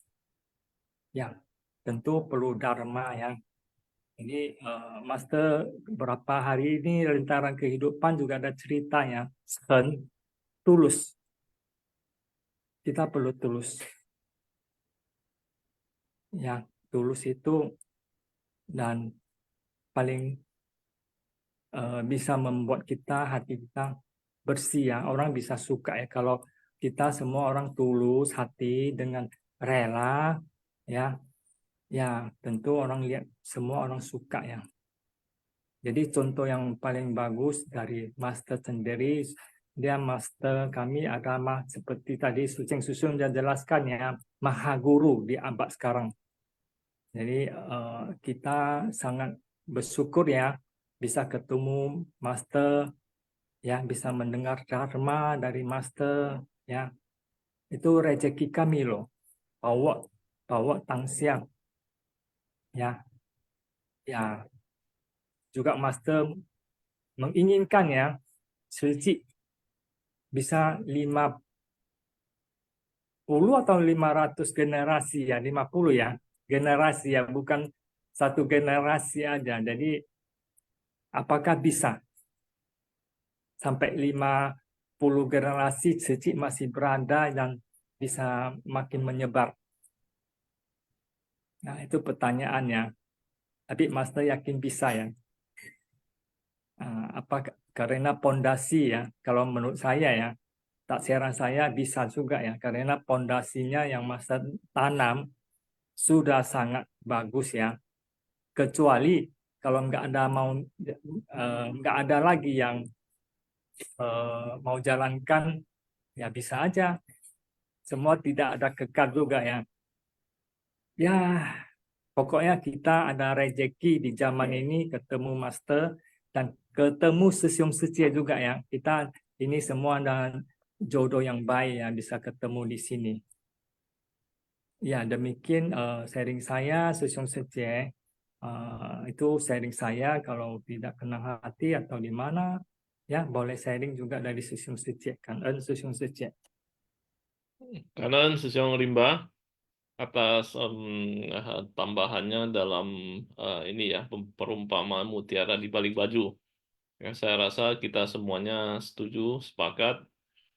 Ya, tentu perlu dharma ya. Ini Master beberapa hari ini lentaran kehidupan juga ada ceritanya, tulus. Kita perlu tulus. Ya, tulus itu dan paling bisa membuat hati kita bersih ya. Orang bisa suka ya kalau kita semua orang tulus hati dengan rela ya. Ya, tentu orang lihat, semua orang suka ya. Jadi contoh yang paling bagus dari Master sendiri, dia Master kami agama seperti tadi Suceng Susun sudah jelaskan ya, Maha Guru di abad sekarang. Jadi kita sangat bersyukur ya bisa ketemu Master, ya, bisa mendengar dharma dari Master ya. Itu rezeki kami loh. Bawa tang siang. Ya. Ya. Juga Master menginginkan ya Suci bisa 50 atau 500 generasi ya, 50 ya. Generasi ya, bukan satu generasi aja. Jadi apakah bisa sampai 50 generasi Suci masih berada dan bisa makin menyebar? Nah, itu pertanyaannya. Tapi Master yakin bisa ya. Apa karena pondasi ya? Kalau menurut saya ya, taksiran saya bisa juga ya, karena pondasinya yang Master tanam sudah sangat bagus ya. Kecuali kalau nggak ada lagi yang mau jalankan, ya bisa aja. Semua tidak ada kekal juga ya. Ya, pokoknya kita ada rezeki di zaman ini ketemu Master dan ketemu Sesium Secia juga ya. Kita ini semua ada jodoh yang baik ya, bisa ketemu di sini. Ya, demikian sharing saya Sesium Secia. Itu sharing saya, kalau tidak kena hati atau di mana ya boleh sharing juga dari Sesium Secia kan. Sesium Secia. Kanan Sesiong Rimba atas tambahannya dalam ini ya, perumpamaan mutiara di balik baju. Ya, saya rasa kita semuanya setuju, sepakat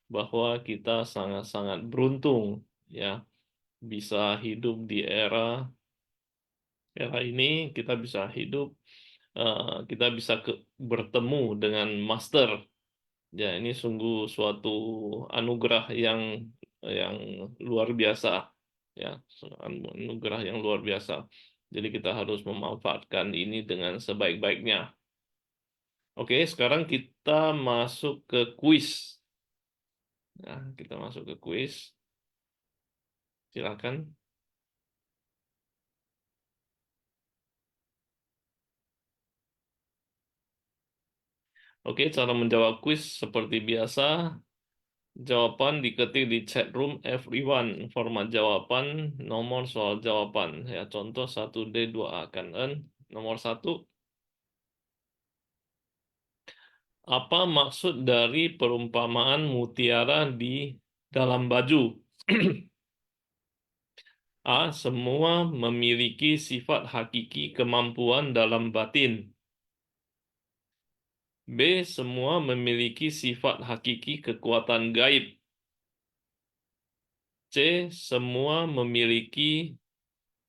bahwa kita sangat-sangat beruntung ya bisa hidup di era ini. Kita bisa hidup, kita bisa bertemu dengan Master Ya, ini sungguh suatu anugerah yang luar biasa, ya, anugerah yang luar biasa. Jadi kita harus memanfaatkan ini dengan sebaik-baiknya. Oke, sekarang kita masuk ke kuis. Nah, kita masuk ke kuis. Silakan. Oke, cara menjawab kuis seperti biasa. Jawaban diketik di chat room everyone. Format jawaban, nomor soal jawaban. Ya, contoh 1D, 2A kan. Nomor 1. Apa maksud dari perumpamaan mutiara di dalam baju? A. Semua memiliki sifat hakiki kemampuan dalam batin. B. Semua memiliki sifat hakiki kekuatan gaib. C. Semua memiliki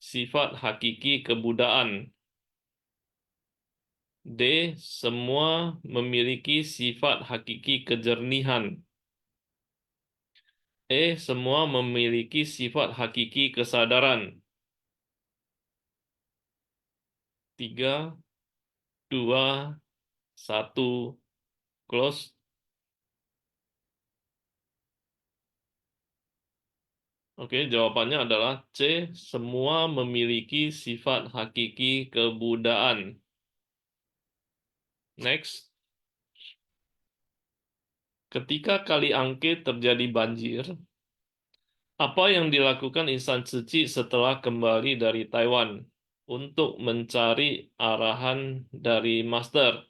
sifat hakiki kebudayaan. D. Semua memiliki sifat hakiki kejernihan. E. Semua memiliki sifat hakiki kesadaran. 3, 2, 1, close. Oke, jawabannya adalah C. Semua memiliki sifat hakiki kebudayaan. Next. Ketika Kali Angke terjadi banjir, apa yang dilakukan insan suci setelah kembali dari Taiwan untuk mencari arahan dari Master?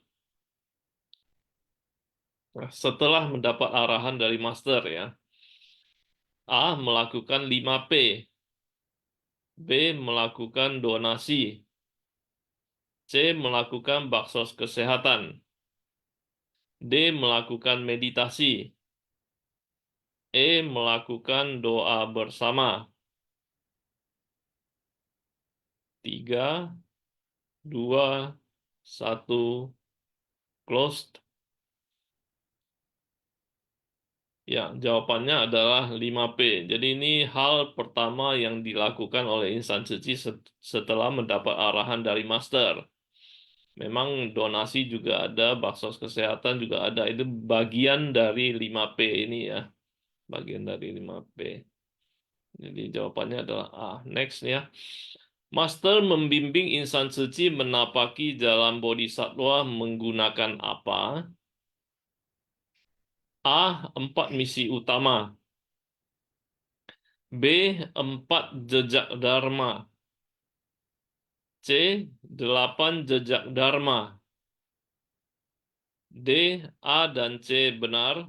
Nah, setelah mendapat arahan dari Master ya. A. Melakukan 5P. B. Melakukan donasi. C. Melakukan baksos kesehatan. D. Melakukan meditasi. E. Melakukan doa bersama. 3, 2, 1, closed. Ya, jawabannya adalah 5P. Jadi ini hal pertama yang dilakukan oleh insan suci setelah mendapat arahan dari Master. Memang donasi juga ada, baksos kesehatan juga ada. Itu bagian dari 5P ini ya. Bagian dari 5P. Jadi jawabannya adalah A. Next ya. Master membimbing insan suci menapaki jalan bodhisattva menggunakan apa? A. 4 misi utama. B. 4 jejak dharma. C. 8 jejak dharma. D. A dan C benar.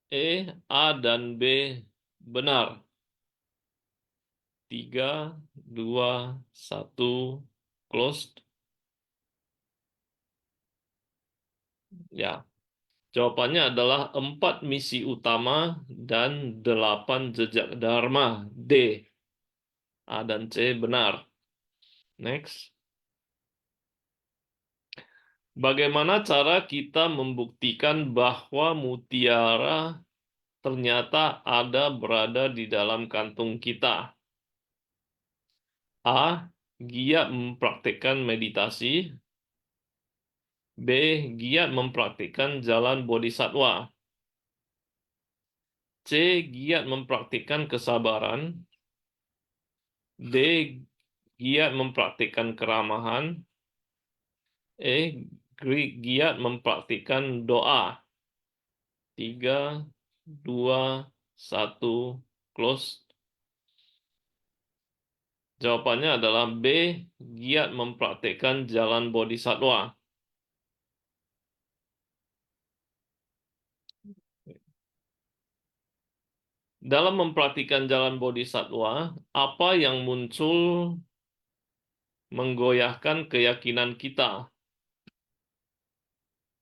E. A dan B benar. 3, 2, 1, closed. Ya, jawabannya adalah 4 misi utama dan 8 jejak dharma. D. A dan C benar. Next. Bagaimana cara kita membuktikan bahwa mutiara ternyata berada di dalam kantung kita? A. Giat mempraktikkan meditasi. B. Giat mempraktikkan jalan bodhisattva. C. Giat mempraktikkan kesabaran. D. Giat mempraktikkan keramahan. E. Giat mempraktikkan doa. 3, 2, 1, close. Jawabannya adalah B. Giat mempraktikkan jalan bodhisattva. Dalam mempraktikkan jalan bodhisattva, apa yang muncul menggoyahkan keyakinan kita?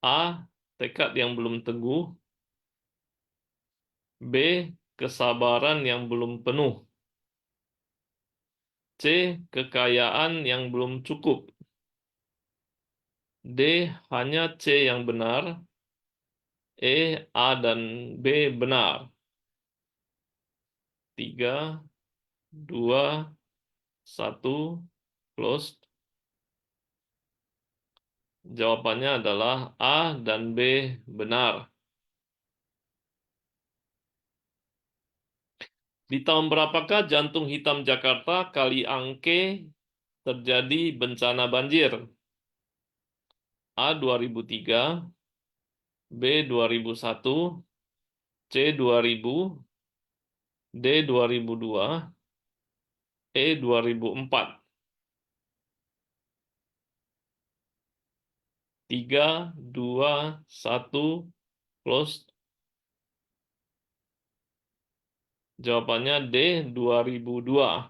A. Tekad yang belum teguh. B. Kesabaran yang belum penuh. C. Kekayaan yang belum cukup. D. Hanya C yang benar. A dan B benar. 3, 2, 1, close. Jawabannya adalah A dan B benar. Di tahun berapakah Jantung Hitam Jakarta Kali Angke terjadi bencana banjir? A 2003, B 2001, C 2000, D 2002, E 2004. 3, 2, 1, close. Jawabannya D 2002.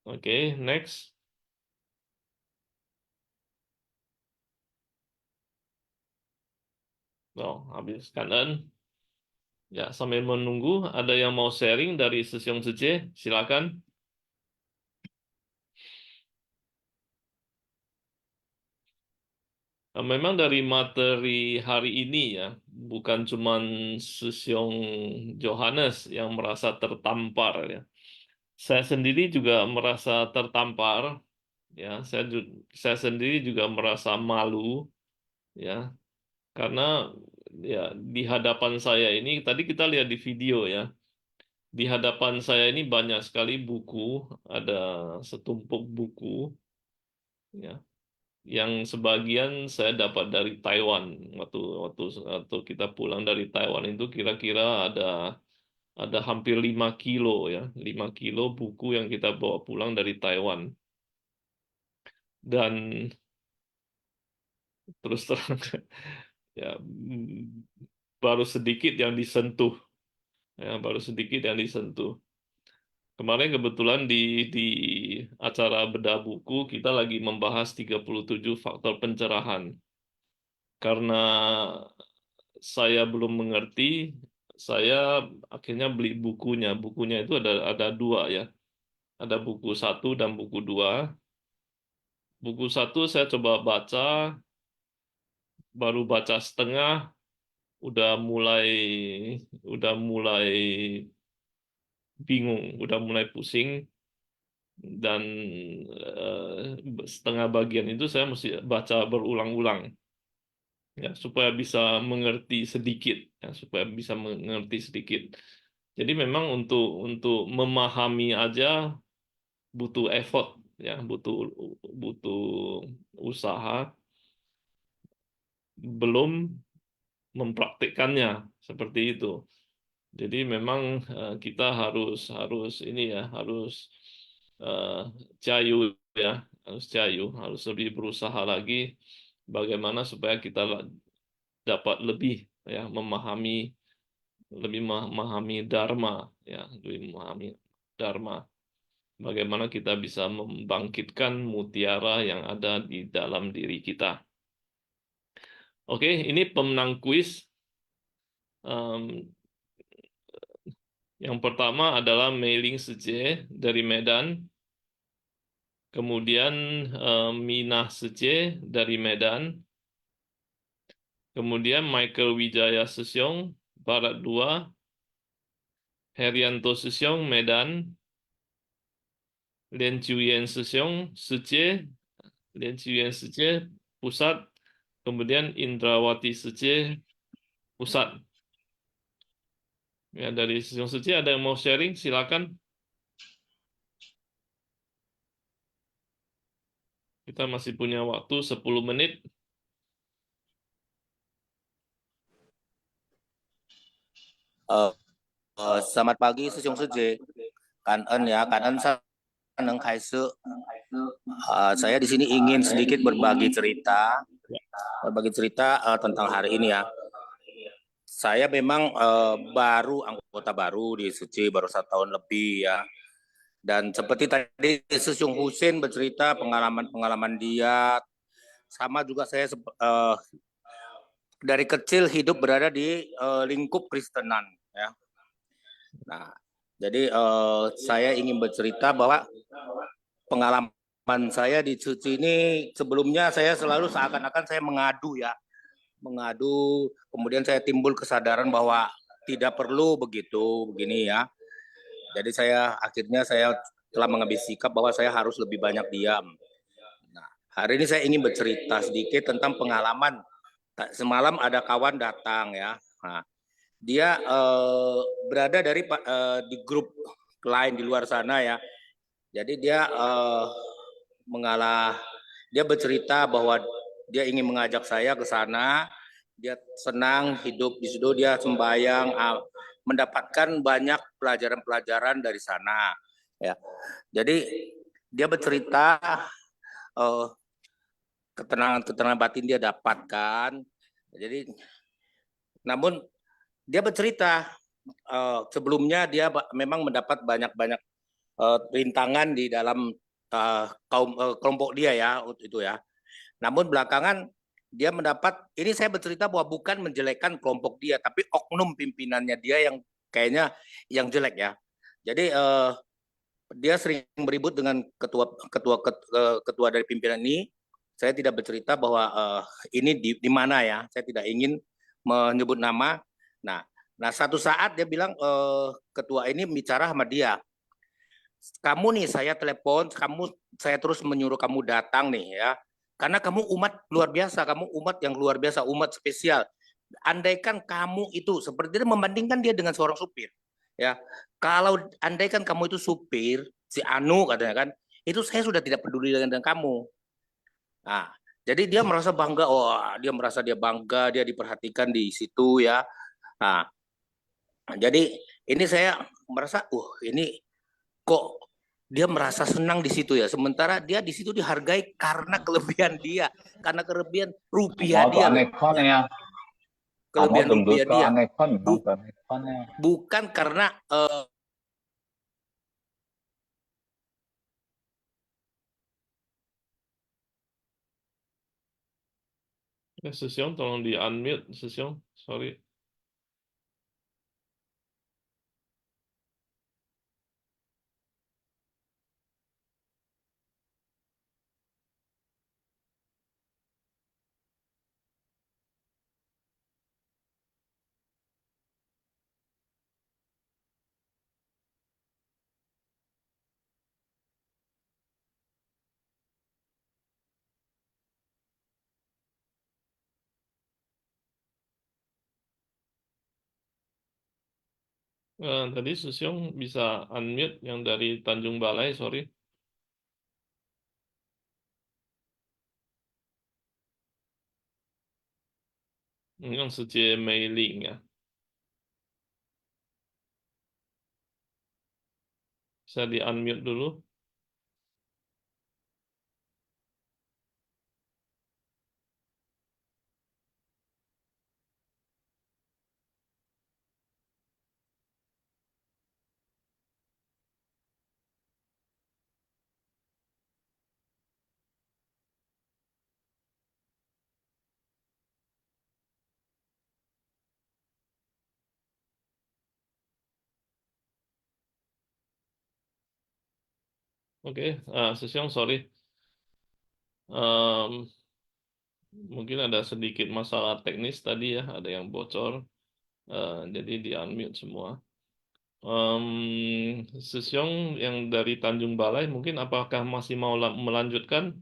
Oke, next. Oh, habis kanan. Ya, sambil menunggu, ada yang mau sharing dari Sesiong Sece? Silakan. Memang dari materi hari ini ya, bukan cuman Sesiong Johannes yang merasa tertampar ya. Saya sendiri juga merasa tertampar ya. Saya sendiri juga merasa malu ya, karena ya di hadapan saya ini tadi kita lihat di video ya. Di hadapan saya ini banyak sekali buku, ada setumpuk buku ya, yang sebagian saya dapat dari Taiwan. Waktu kita pulang dari Taiwan itu kira-kira ada hampir 5 kilo ya, 5 kilo buku yang kita bawa pulang dari Taiwan. Dan terus terang ya, baru sedikit yang disentuh ya, baru sedikit yang disentuh. Kemarin kebetulan di acara bedah buku kita lagi membahas 37 faktor pencerahan. Karena saya belum mengerti, saya akhirnya beli bukunya. Bukunya itu ada dua ya. Ada buku 1 dan buku 2. Buku 1 saya coba baca, baru baca setengah, udah mulai bingung, udah mulai pusing. Dan setengah bagian itu saya mesti baca berulang-ulang ya, supaya bisa mengerti sedikit ya, supaya bisa mengerti sedikit. Jadi memang untuk memahami aja butuh effort ya, butuh usaha, belum mempraktikkannya seperti itu. Jadi memang kita harus ini ya, harus cayu ya, harus lebih berusaha lagi bagaimana supaya kita dapat lebih ya memahami Dharma ya, lebih memahami Dharma. Bagaimana kita bisa membangkitkan mutiara yang ada di dalam diri kita. Oke, ini pemenang kuis. Yang pertama adalah Meiling Sece dari Medan. Kemudian Minah Sece dari Medan. Kemudian Michael Wijaya Sesiong, Barat 2. Herianto Sesiong, Medan. Lien Chuyen Sesiong, Sece. Lien Chuyen Sece, Pusat. Kemudian Indrawati Sece, Pusat. Ya, dari Sesiong Sece ada yang mau sharing? Silakan. Kita masih punya waktu 10 menit. Selamat pagi, Sesiong Sece. Kanen ya, kanen Neng Kaisu. Saya di sini ingin sedikit berbagi cerita tentang hari ini ya. Saya memang baru anggota baru di Sece, baru 1 tahun lebih ya. Dan seperti tadi Sesiong Husein bercerita pengalaman dia, sama juga saya dari kecil hidup berada di lingkup Kristenan ya. Nah, jadi saya ingin bercerita bahwa pengalaman saya di suci ini sebelumnya saya selalu seakan-akan saya mengadu ya, kemudian saya timbul kesadaran bahwa tidak perlu begitu begini ya. Jadi akhirnya saya telah mengambil sikap bahwa saya harus lebih banyak diam. Nah, hari ini saya ingin bercerita sedikit tentang pengalaman. Semalam ada kawan datang ya. Nah, dia berada di grup lain di luar sana ya. Jadi dia dia bercerita bahwa dia ingin mengajak saya ke sana. Dia senang hidup di situ, dia sembahyang, mendapatkan banyak pelajaran-pelajaran dari sana. Ya, jadi dia bercerita ketenangan batin dia dapatkan. Jadi, namun dia bercerita sebelumnya dia memang mendapat banyak rintangan di dalam kelompok dia ya itu ya. Namun belakangan dia mendapat, ini saya bercerita bahwa bukan menjelekkan kelompok dia, tapi oknum pimpinannya dia yang kayaknya yang jelek ya. Jadi dia sering beribut dengan ketua dari pimpinan ini. Saya tidak bercerita bahwa ini di mana ya. Saya tidak ingin menyebut nama. Nah satu saat dia bilang ketua ini bicara sama dia. Kamu nih saya telepon, saya terus menyuruh kamu datang nih ya. Karena kamu umat luar biasa, kamu umat yang luar biasa, umat spesial. Andaikan kamu itu seperti itu, membandingkan dia dengan seorang supir, ya. Kalau andaikan kamu itu supir, si Anu katanya kan, itu saya sudah tidak peduli dengan kamu. Nah, jadi dia merasa bangga, dia bangga, dia diperhatikan di situ ya. Nah, jadi ini saya merasa, ini kok dia merasa senang di situ ya, sementara dia di situ dihargai karena kelebihan dia, karena kelebihan rupiah dia, kelebihan rupiah dia, bukan karena Sesyong tolong di unmute, Sesyong, sorry. Tadi Sesyong bisa unmute yang dari Tanjung Balai, sorry. Yang Sejie Meiling ya. Bisa di unmute dulu. Oke, Sesyong sorry. Mungkin ada sedikit masalah teknis tadi ya, ada yang bocor. Jadi di unmute semua. Sesyong yang dari Tanjung Balai, mungkin apakah masih mau melanjutkan?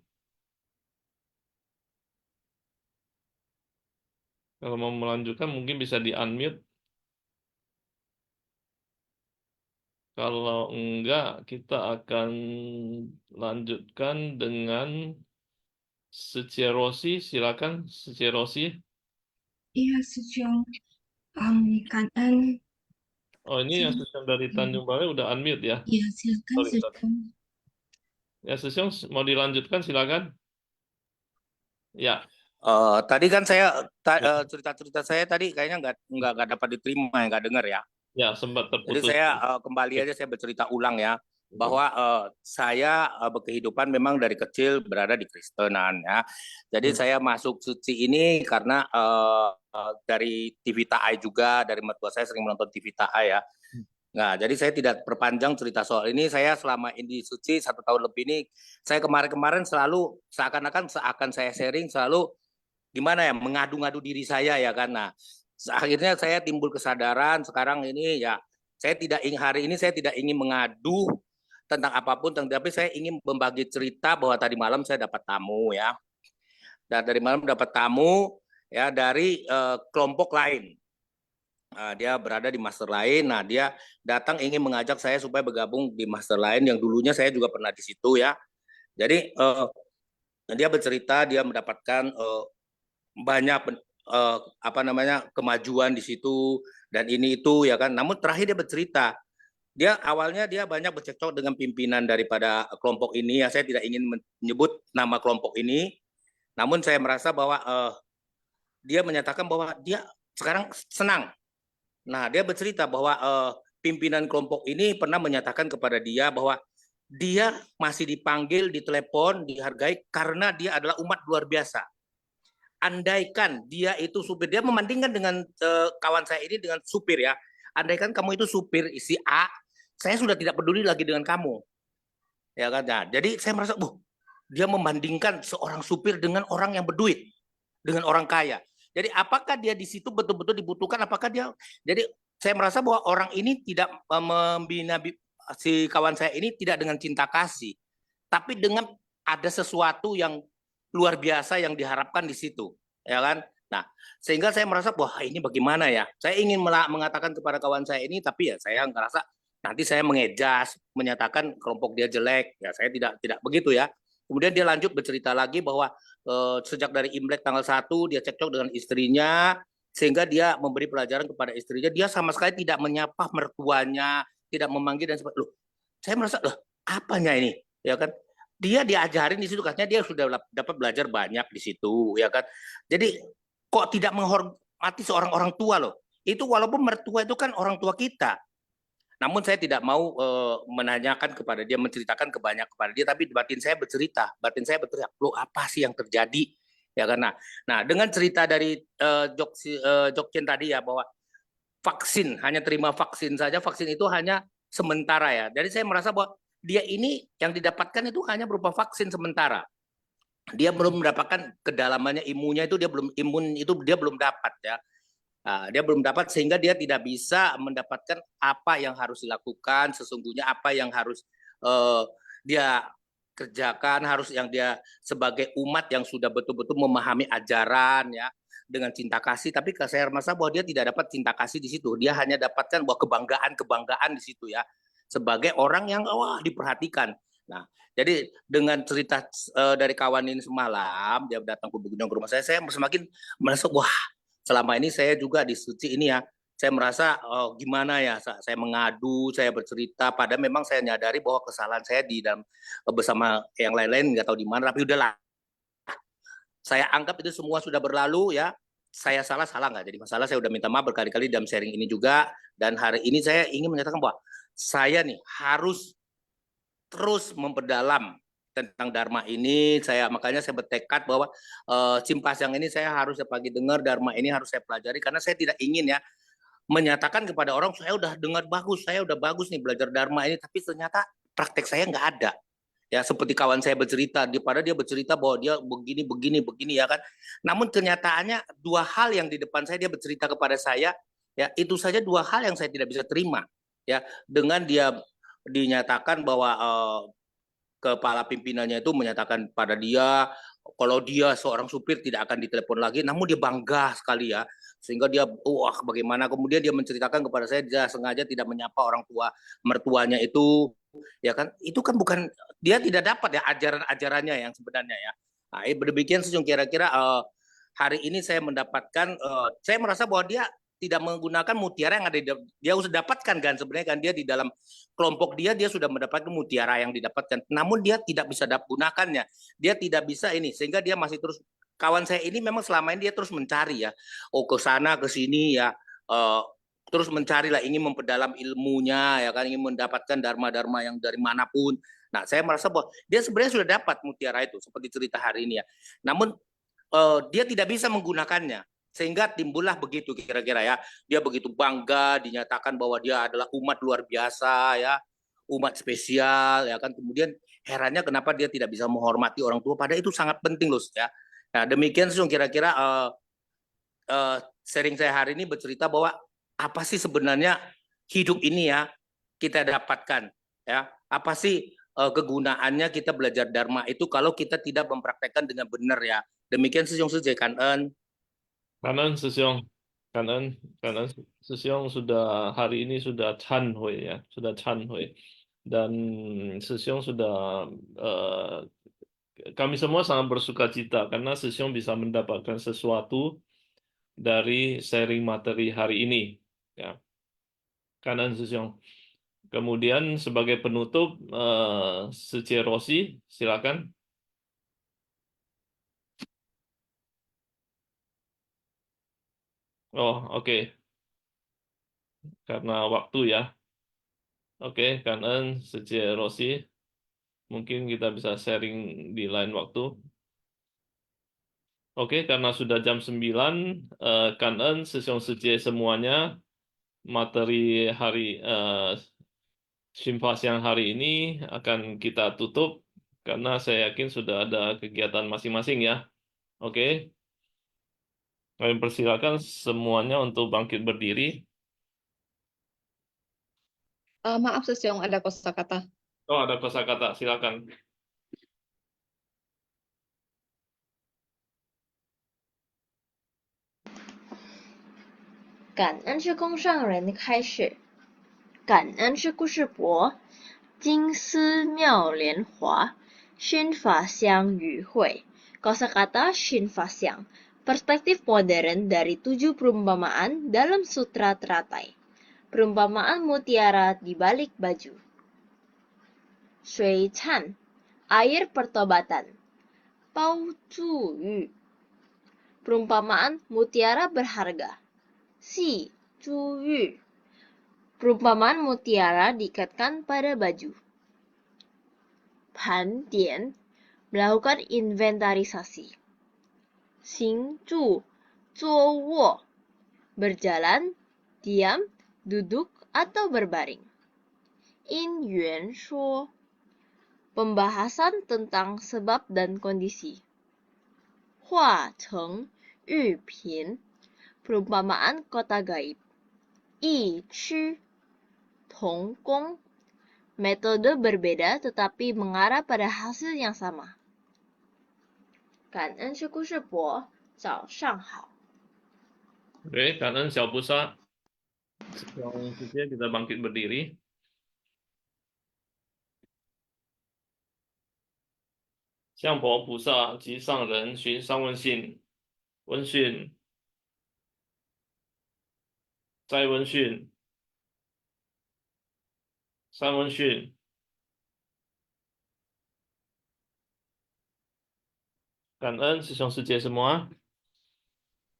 Kalau mau melanjutkan mungkin bisa di unmute. Kalau enggak, kita akan lanjutkan dengan Secerosi. Silakan Secerosi. Iya, Sesyong. Kan Oh, ini yang Sesyong dari Tanjung Balai udah unmute ya? Iya, silakan Sorry. Sesyong. Ya, Sesyong mau dilanjutkan, silakan. Ya. Tadi kan saya cerita-cerita saya tadi kayaknya nggak dapat diterima, nggak dengar ya. Ya, sempat Jadi terputus. saya kembali aja, saya bercerita ulang ya, bahwa saya berkehidupan memang dari kecil berada di Kristenan ya. Jadi saya masuk suci ini karena dari TV TAI juga, dari mertua saya sering menonton TV TAI ya. Nah, jadi saya tidak perpanjang cerita soal ini. Saya selama ini suci 1 tahun lebih ini, saya kemarin-kemarin selalu seakan-akan saya sharing selalu gimana ya, mengadu-ngadu diri saya ya kan. Nah, akhirnya saya timbul kesadaran sekarang ini ya, hari ini saya tidak ingin mengadu tentang apapun, tapi saya ingin membagi cerita bahwa tadi malam saya dapat tamu ya. Dan dari malam dapat tamu ya dari kelompok lain. Dia berada di master lain. Nah, dia datang ingin mengajak saya supaya bergabung di master lain yang dulunya saya juga pernah di situ ya. Jadi dia bercerita dia mendapatkan banyak kemajuan di situ dan ini itu ya kan. Namun terakhir dia bercerita, awalnya dia banyak bercekcok dengan pimpinan daripada kelompok ini ya. Saya tidak ingin menyebut nama kelompok ini. Namun saya merasa bahwa dia menyatakan bahwa dia sekarang senang. Nah, dia bercerita bahwa pimpinan kelompok ini pernah menyatakan kepada dia bahwa dia masih dipanggil, ditelepon, dihargai karena dia adalah umat luar biasa. Andaikan dia itu supir, dia membandingkan dengan kawan saya ini dengan supir ya. Andaikan kamu itu supir isi A, saya sudah tidak peduli lagi dengan kamu. Ya kan? Nah, jadi saya merasa, dia membandingkan seorang supir dengan orang yang berduit, dengan orang kaya. Jadi apakah dia di situ betul-betul dibutuhkan? Jadi saya merasa bahwa orang ini tidak membina si kawan saya ini tidak dengan cinta kasih, tapi dengan ada sesuatu yang luar biasa yang diharapkan di situ, ya kan? Nah, sehingga saya merasa wah ini bagaimana ya? Saya ingin mengatakan kepada kawan saya ini, tapi ya saya ngerasa nanti saya mengejas, menyatakan kelompok dia jelek, ya saya tidak begitu ya. Kemudian dia lanjut bercerita lagi bahwa sejak dari Imlek tanggal 1 dia cekcok dengan istrinya, sehingga dia memberi pelajaran kepada istrinya, dia sama sekali tidak menyapa mertuanya, tidak memanggil dan sebagainya. Loh, saya merasa loh, apanya ini? Ya kan? Dia diajarin di situ, katanya dia sudah dapat belajar banyak di situ, ya kan? Jadi kok tidak menghormati seorang orang tua loh? Itu walaupun mertua itu kan orang tua kita. Namun saya tidak mau menanyakan kepada dia, menceritakan kebanyak kepada dia, tapi batin saya bercerita, loh apa sih yang terjadi? Ya karena, nah dengan cerita dari Jokcin tadi ya bahwa vaksin hanya terima vaksin saja, vaksin itu hanya sementara ya. Jadi saya merasa bahwa dia ini yang didapatkan itu hanya berupa vaksin sementara. Dia belum mendapatkan kedalamannya imunnya itu dia belum dapat ya. Dia belum dapat sehingga dia tidak bisa mendapatkan apa yang harus dilakukan sesungguhnya, apa yang harus dia kerjakan, harus yang dia sebagai umat yang sudah betul-betul memahami ajaran ya dengan cinta kasih. Tapi saya merasa bahwa dia tidak dapat cinta kasih di situ. Dia hanya dapatkan bahwa kebanggaan di situ ya sebagai orang yang diperhatikan. Nah, jadi dengan cerita dari kawan ini semalam dia datang ke rumah saya semakin merasa wah. Selama ini saya juga di suci ini ya, saya merasa gimana ya, saya mengadu, saya bercerita, padahal memang saya nyadari bahwa kesalahan saya di dalam bersama yang lain-lain nggak tahu di mana, tapi udahlah. Saya anggap itu semua sudah berlalu ya, saya salah nggak jadi masalah, saya udah minta maaf berkali-kali dalam sharing ini juga, dan hari ini saya ingin menyatakan bahwa saya nih harus terus memperdalam tentang Dharma ini. Makanya saya bertekad bahwa Cimpasyang ini saya harus pagi dengar, Dharma ini harus saya pelajari karena saya tidak ingin ya menyatakan kepada orang saya udah dengar bagus, saya udah bagus nih belajar Dharma ini, tapi ternyata praktek saya nggak ada. Ya seperti kawan saya bercerita, pada dia bercerita bahwa dia begini ya kan. Namun kenyataannya dua hal yang di depan saya dia bercerita kepada saya, ya itu saja dua hal yang saya tidak bisa terima. Ya dengan dia dinyatakan bahwa kepala pimpinannya itu menyatakan pada dia kalau dia seorang supir tidak akan ditelepon lagi, namun dia bangga sekali ya, sehingga dia wah bagaimana, kemudian dia menceritakan kepada saya dia sengaja tidak menyapa orang tua mertuanya itu, ya kan, itu kan bukan, dia tidak dapat ya ajaran-ajarannya yang sebenarnya ya. Nah, demikian kira-kira hari ini saya mendapatkan, saya merasa bahwa dia tidak menggunakan mutiara yang ada dia sudah dapatkan kan sebenarnya kan, dia di dalam kelompok dia sudah mendapatkan mutiara yang didapatkan, namun dia tidak bisa gunakannya, dia tidak bisa ini, sehingga dia masih terus, kawan saya ini memang selama ini dia terus mencari ya, ke sana ke sini ya, terus mencari lah, ingin memperdalam ilmunya ya kan, ingin mendapatkan dharma yang dari manapun. Nah saya merasa bahwa dia sebenarnya sudah dapat mutiara itu seperti cerita hari ini ya, namun dia tidak bisa menggunakannya. Sehingga timbullah begitu kira-kira ya. Dia begitu bangga dinyatakan bahwa dia adalah umat luar biasa ya, umat spesial ya kan. Kemudian herannya kenapa dia tidak bisa menghormati orang tua, padahal itu sangat penting loh ya. Nah, demikian Sung kira-kira sharing saya hari ini bercerita bahwa apa sih sebenarnya hidup ini ya kita dapatkan ya. Apa sih kegunaannya kita belajar Dharma itu kalau kita tidak mempraktekkan dengan benar ya. Demikian Sung Suje Kan-en. Kanan Sesiong, kanan Sesiong sudah hari ini sudah Chan Hui ya, sudah Chan Hui, dan Sesiong sudah kami semua sangat bersuka cita karena Sesiong bisa mendapatkan sesuatu dari sharing materi hari ini ya. Kanan Sesiong. Kemudian sebagai penutup Sece Rosi, silakan. Oh, oke. Karena waktu ya. Oke, Kanan Sece Rosi. Mungkin kita bisa sharing di lain waktu. Oke, karena sudah jam 9, Kanan Sesiong Sece semuanya, materi hari Shimfa siang hari ini akan kita tutup karena saya yakin sudah ada kegiatan masing-masing ya. Oke. Kami persilakan semuanya untuk bangkit berdiri. Maaf Sesiong, ada kosakata. Oh, ada kosakata, silakan. Cảm ơn是供上人开始，感恩是故事博，金丝妙莲华，熏法香与会. Kosakata Shin Fasyang, perspektif modern dari 7 perumpamaan dalam Sutra Teratai. Perumpamaan mutiara di balik baju. Shui Chan, air pertobatan. Pao Zu Yu, perumpamaan mutiara berharga. Si Zu Yu, perumpamaan mutiara diikatkan pada baju. Pan Dian, melakukan inventarisasi. Xing Zhu, Zuo Wo, berjalan, diam, duduk, atau berbaring. In Yuan Shuo, pembahasan tentang sebab dan kondisi. Hua Cheng Yu Pin, perumpamaan kota gaib. Yi Qu, Tong Gong, metode berbeda tetapi mengarah pada hasil yang sama. 感恩是故事博，早上好。 Oke, kanan Xiao Busa. Sesiong Sece kita bangkit berdiri. Xiang Po Busa及上人寻上问信，问讯，再问讯，三问讯。感恩Sesiong Sece semua.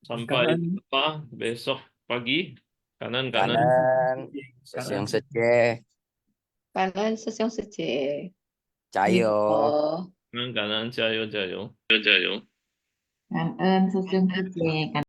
Sampai Kanan. jumpa besok pagi. Kanan. Kanan Sesiong Sece. Kanan Sesiong Sece. Cayo. Kanan, jayo. Kanan Sesiong Sece.